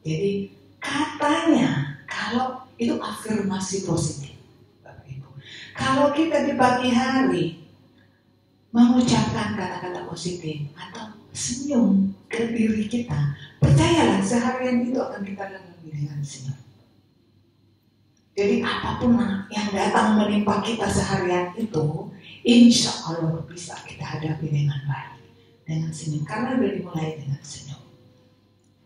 Jadi katanya kalau itu afirmasi positif, Bapak Ibu. Kalau kita di pagi hari mengucapkan kata-kata positif atau senyum ke diri kita, percayalah seharian itu akan kita lalui dengan senyum. Jadi apapun yang datang menimpa kita seharian itu, insya Allah bisa kita hadapi dengan baik, dengan senyum, karena udah dimulai dengan senyum.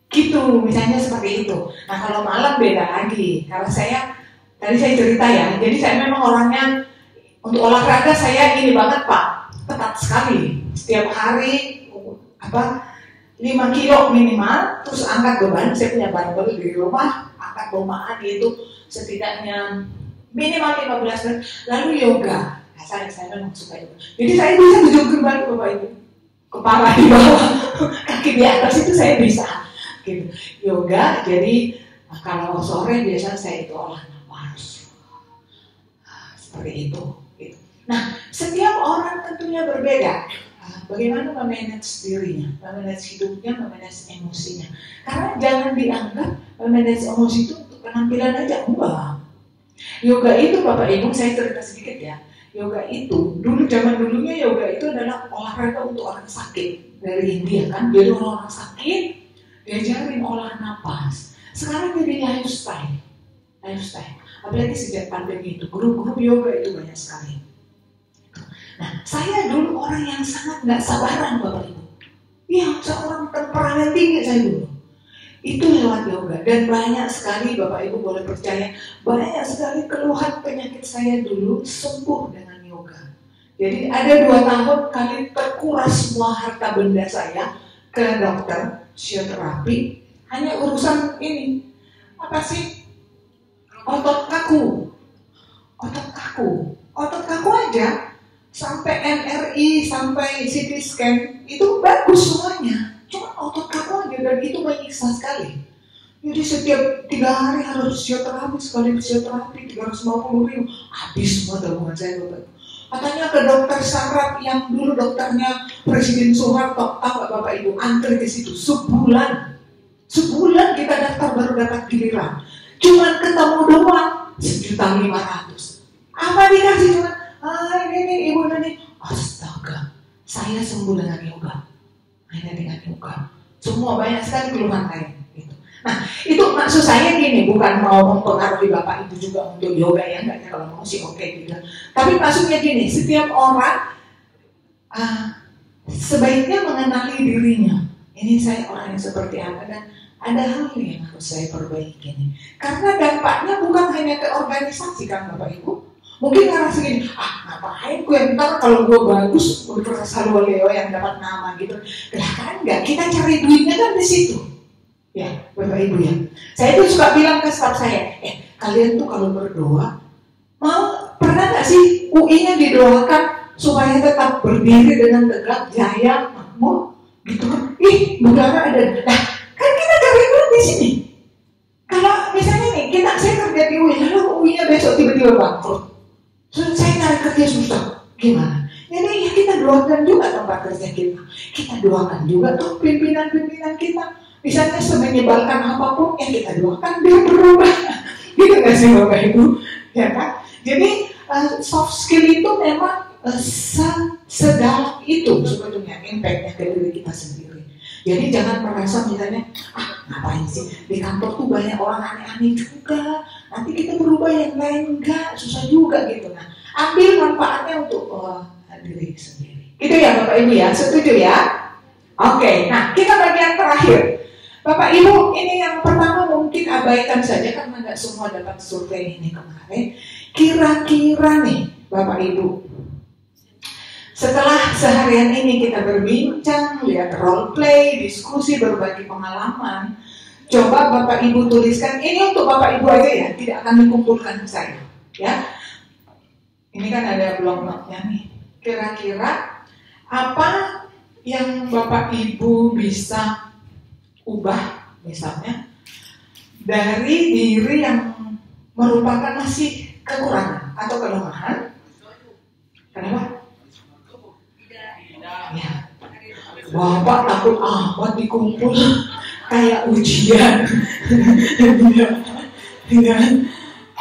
Gitu, misalnya seperti itu. Nah kalau malam beda lagi. Kalau tadi saya cerita ya, jadi saya memang orangnya untuk olahraga saya ini banget Pak, ketat sekali. Setiap hari 5 kilo minimal, terus angkat beban. Saya punya barbel di rumah, angkat beban itu setidaknya minimal 15 menit. Lalu yoga. Nah, saya memang suka yoga. Jadi saya bisa duduk balik Bapak Ibu, kepala di bawah, kaki di atas itu saya bisa. Gitu. Yoga. Jadi kalau sore biasanya saya itu olah nafas. Seperti itu. Gitu. Nah, setiap orang tentunya berbeda. Bagaimana memanage dirinya, memanage hidupnya, memanage emosinya. Karena jangan dianggap memanage emosi itu untuk penampilan aja, enggak. Yoga itu Bapak Ibu, saya cerita sedikit ya. Yoga itu, zaman dulunya yoga itu adalah olahraga untuk orang sakit. Dari India kan, jadi orang sakit, diajarin olah napas. Sekarang jadi lifestyle. Apalagi sejak pandemi itu, grup-grup yoga itu banyak sekali. Nah, saya dulu orang yang sangat nggak sabaran Bapak Ibu. Ya, seorang temperamen tinggi saya dulu. Itu lewat yoga. Dan banyak sekali Bapak Ibu boleh percaya, banyak sekali keluhan penyakit saya dulu sembuh dengan yoga. Jadi ada 2 tahun kali terkuras semua harta benda saya ke dokter, fisioterapi. Hanya urusan ini. Apa sih? Otot kaku aja. Sampai MRI, sampai CT scan, itu bagus semuanya. Cuma otot kaku aja, dan itu menyiksa sekali. Jadi setiap 3 hari harus fisioterapi, sekali fisioterapi 350.000. Habis semua tabungan saya Bapak. Katanya ke dokter saraf yang dulu dokternya Presiden Soeharto, tahu nggak Bapak Ibu, antri ke situ sebulan kita daftar baru dapat giliran. Cuman ketemu doang 1.500.000. Apa dikasih cuman? Ini ibu ini, astaga, saya sembuh dengan yoga, hanya dengan yoga. Semua banyak sekali keluhan saya. Gitu. Nah, itu maksud saya gini, bukan mau mempengaruhi Bapak Ibu juga untuk yoga ya, enggak ya, kalau mau sih oke gitu. Tapi maksudnya gini, setiap orang sebaiknya mengenali dirinya. Ini saya orang yang seperti apa dan ada hal yang harus saya perbaiki nih. Karena dampaknya bukan hanya ke organisasi kan Bapak Ibu. Mungkin karena segini, ngapain gue ntar kalau gue bagus Universitas Halwaleo yang dapat nama gitu. Kan enggak, kita cari duitnya kan di situ. Ya, Bapak Ibu ya. Saya tuh suka bilang ke staf saya, kalian tuh kalau berdoa, pernah nggak sih UI-nya didoakan supaya tetap berdiri dengan tegak, jaya, makmur, gitu kan? Ih, negara ada. Nah, kan kita karyawan di sini. Kalau misalnya nih, saya kerja di UI, lalu UI-nya besok tiba-tiba bangkrut, saya cari kerja susah, gimana? Jadi ya kita doakan juga tempat kerja kita. Kita doakan juga tuh pimpinan-pimpinan kita. Misalnya semenyebalkan apapun, ya kita doakan dia berubah. Gitu gak sih Bapak Ibu? Ya kan? Jadi soft skill itu memang sedalam itu sebetulnya impact-nya ke diri kita sendiri. Jadi jangan merasa misalnya, ngapain sih di kantor tuh banyak orang aneh-aneh juga, nanti kita berubah yang lain enggak, susah juga gitu. Nah, ambil manfaatnya untuk diri sendiri. Itu ya Bapak Ibu ya, setuju ya? Oke, nah kita bagian terakhir. Bapak Ibu, ini yang pertama mungkin abaikan saja karena nggak semua dapat survei ini kemarin. Kira-kira nih Bapak Ibu, setelah seharian ini kita berbincang, lihat role play, diskusi, berbagi pengalaman, coba Bapak Ibu tuliskan, ini untuk Bapak Ibu aja ya, tidak akan dikumpulkan ke saya ya. Ini kan ada blog note-nya nih. Kira-kira apa yang Bapak Ibu bisa ubah misalnya dari diri yang merupakan masih kekurangan atau kelemahan? Kenapa? Ya. Bapak takut amat dikumpul kayak ujian.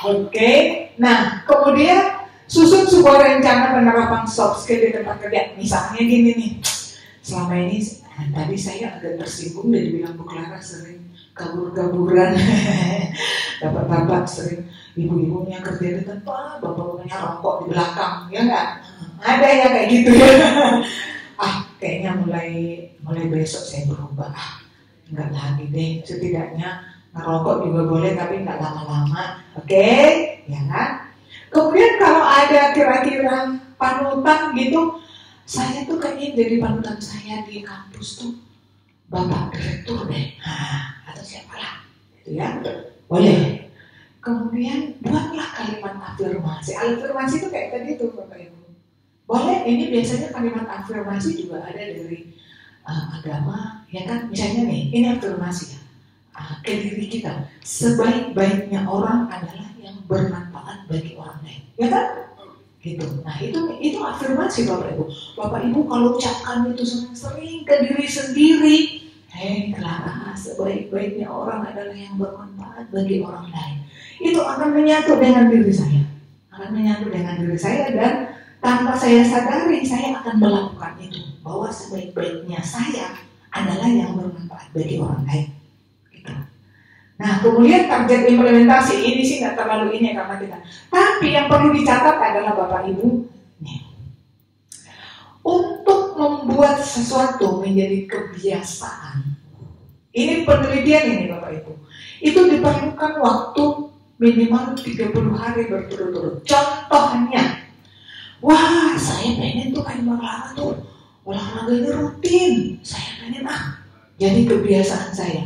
Oke. Nah, kemudian susun sebuah rencana penerapan soft skill di tempat kerja. Misalnya gini nih, selama ini tadi saya agak tersinggung dan dibilang Bu Clara sering kabur-kaburan. Bapak-bapak sering, ibu-ibunya kerja di tempat, bapak-bapaknya rokok di belakang, ya nggak? Ada ya kayak gitu ya. Kayaknya mulai besok saya berubah. Nggak lagi deh, setidaknya ngerokok juga boleh tapi nggak lama-lama. Oke, ya kan? Kemudian kalau ada kira-kira panutan gitu, saya tuh kayaknya jadi panutan saya di kampus tuh Bapak Direktur deh, atau siapa lah, gitu ya, boleh. Kemudian buatlah kalimat afirmasi. Afirmasi itu kayak tadi tuh Bapak Ibu. Boleh, ini biasanya kalimat afirmasi juga ada dari agama, ya kan? Misalnya nih, ini afirmasi ya, ke diri kita. Sebaik-baiknya orang adalah yang bermanfaat bagi orang lain, ya kan? Gitu. Nah itu afirmasi Bapak Ibu. Bapak Ibu kalau ucapkan itu sering-sering ke diri sendiri, Clara, sebaik-baiknya orang adalah yang bermanfaat bagi orang lain. Itu akan menyatu dengan diri saya, dan tanpa saya sadari, saya akan melakukan itu. Bahwa sebaik-baiknya saya adalah yang bermanfaat bagi orang lain. Gitu. Nah, kemudian target implementasi ini sih nggak terlalu ini karena kita. Tapi yang perlu dicatat adalah Bapak Ibu, nih, untuk membuat sesuatu menjadi kebiasaan. Ini penelitian ini Bapak Ibu. Itu diperlukan waktu minimal 30 hari berturut-turut. Contohnya, wah, saya pengen tuh kayak Clara tuh olahraganya rutin. Saya pengen jadi kebiasaan saya.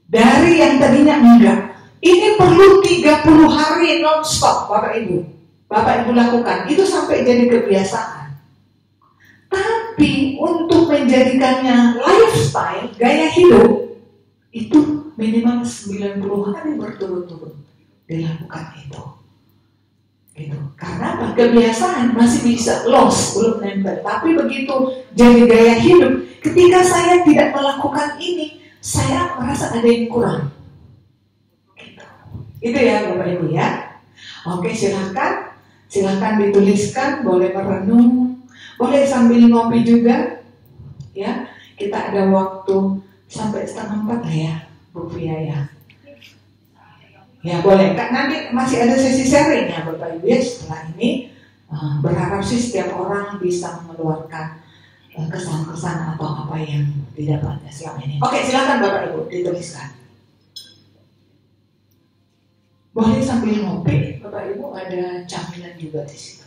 Dari yang tadinya enggak, ini perlu 30 hari non-stop Bapak Ibu lakukan. Itu sampai jadi kebiasaan. Tapi untuk menjadikannya lifestyle, gaya hidup, itu minimal 90 hari berturut-turut dilakukan itu. Gitu. Karena apa? Kebiasaan masih bisa loss, belum nempel. Tapi begitu jadi gaya hidup, ketika saya tidak melakukan ini, saya merasa ada yang kurang. Gitu. Itu ya Bapak Ibu ya. Oke, silakan dituliskan, boleh merenung, boleh sambil ngopi juga. Ya, kita ada waktu sampai 3:30 lah ya, Bu Fia ya. Ya boleh, nanti masih ada sesi sharing ya Bapak Ibu ya setelah ini. Berharap sih setiap orang bisa mengeluarkan kesan-kesan atau apa yang didapatnya selama ini. Oke, silakan Bapak Ibu dituliskan. Boleh sambil ngopi, Bapak Ibu ada camilan juga di situ.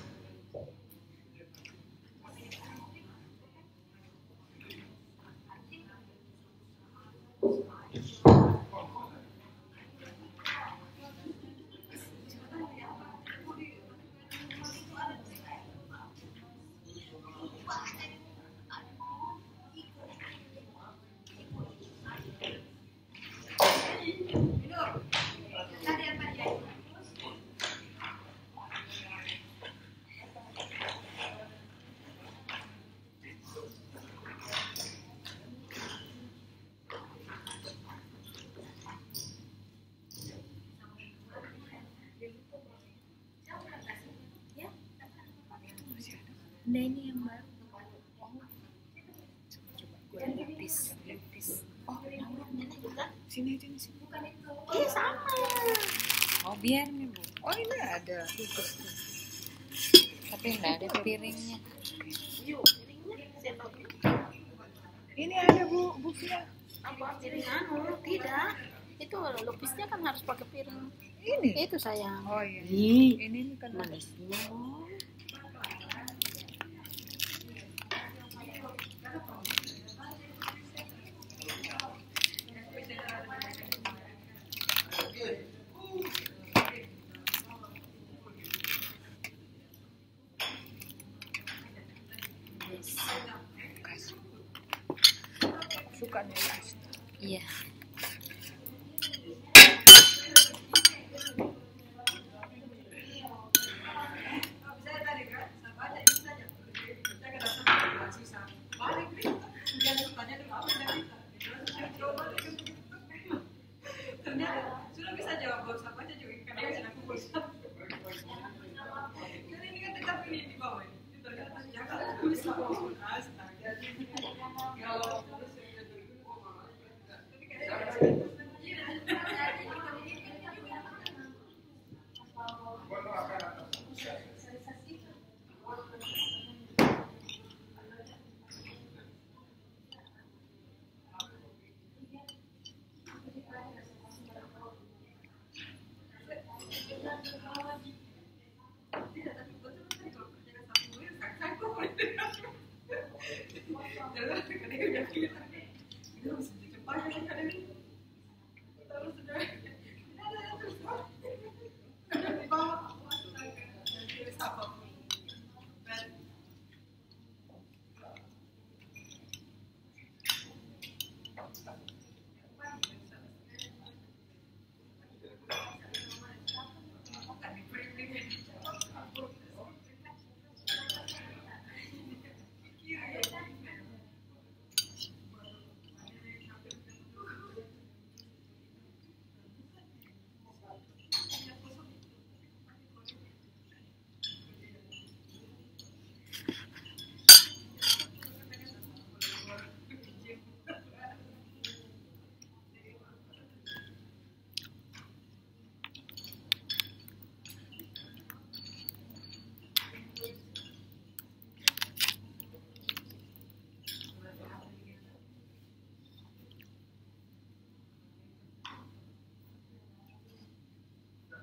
Nah ini yang baru. Coba gue lapis. Oh, sini. Iya sama. Oh biar nih bu. Oh ini ada lupis tuh. Tapi nggak ada piringnya. Yuk, piringnya sendoknya. Ini ada bu Fia. Apa piring anu? Tidak. Itu lupisnya kan harus pakai piring. Ini. Itu sayang. Oh iya. Ih, Ini kan manisnya. suka nih. Iya. Sudah bisa jawab WhatsApp aja juga karena yang aku WhatsApp. Karena ini kan dekat ini di bawah ini. Ternyata Jakarta bisa astaga.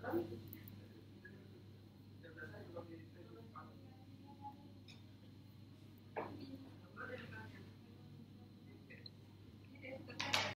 Thank you.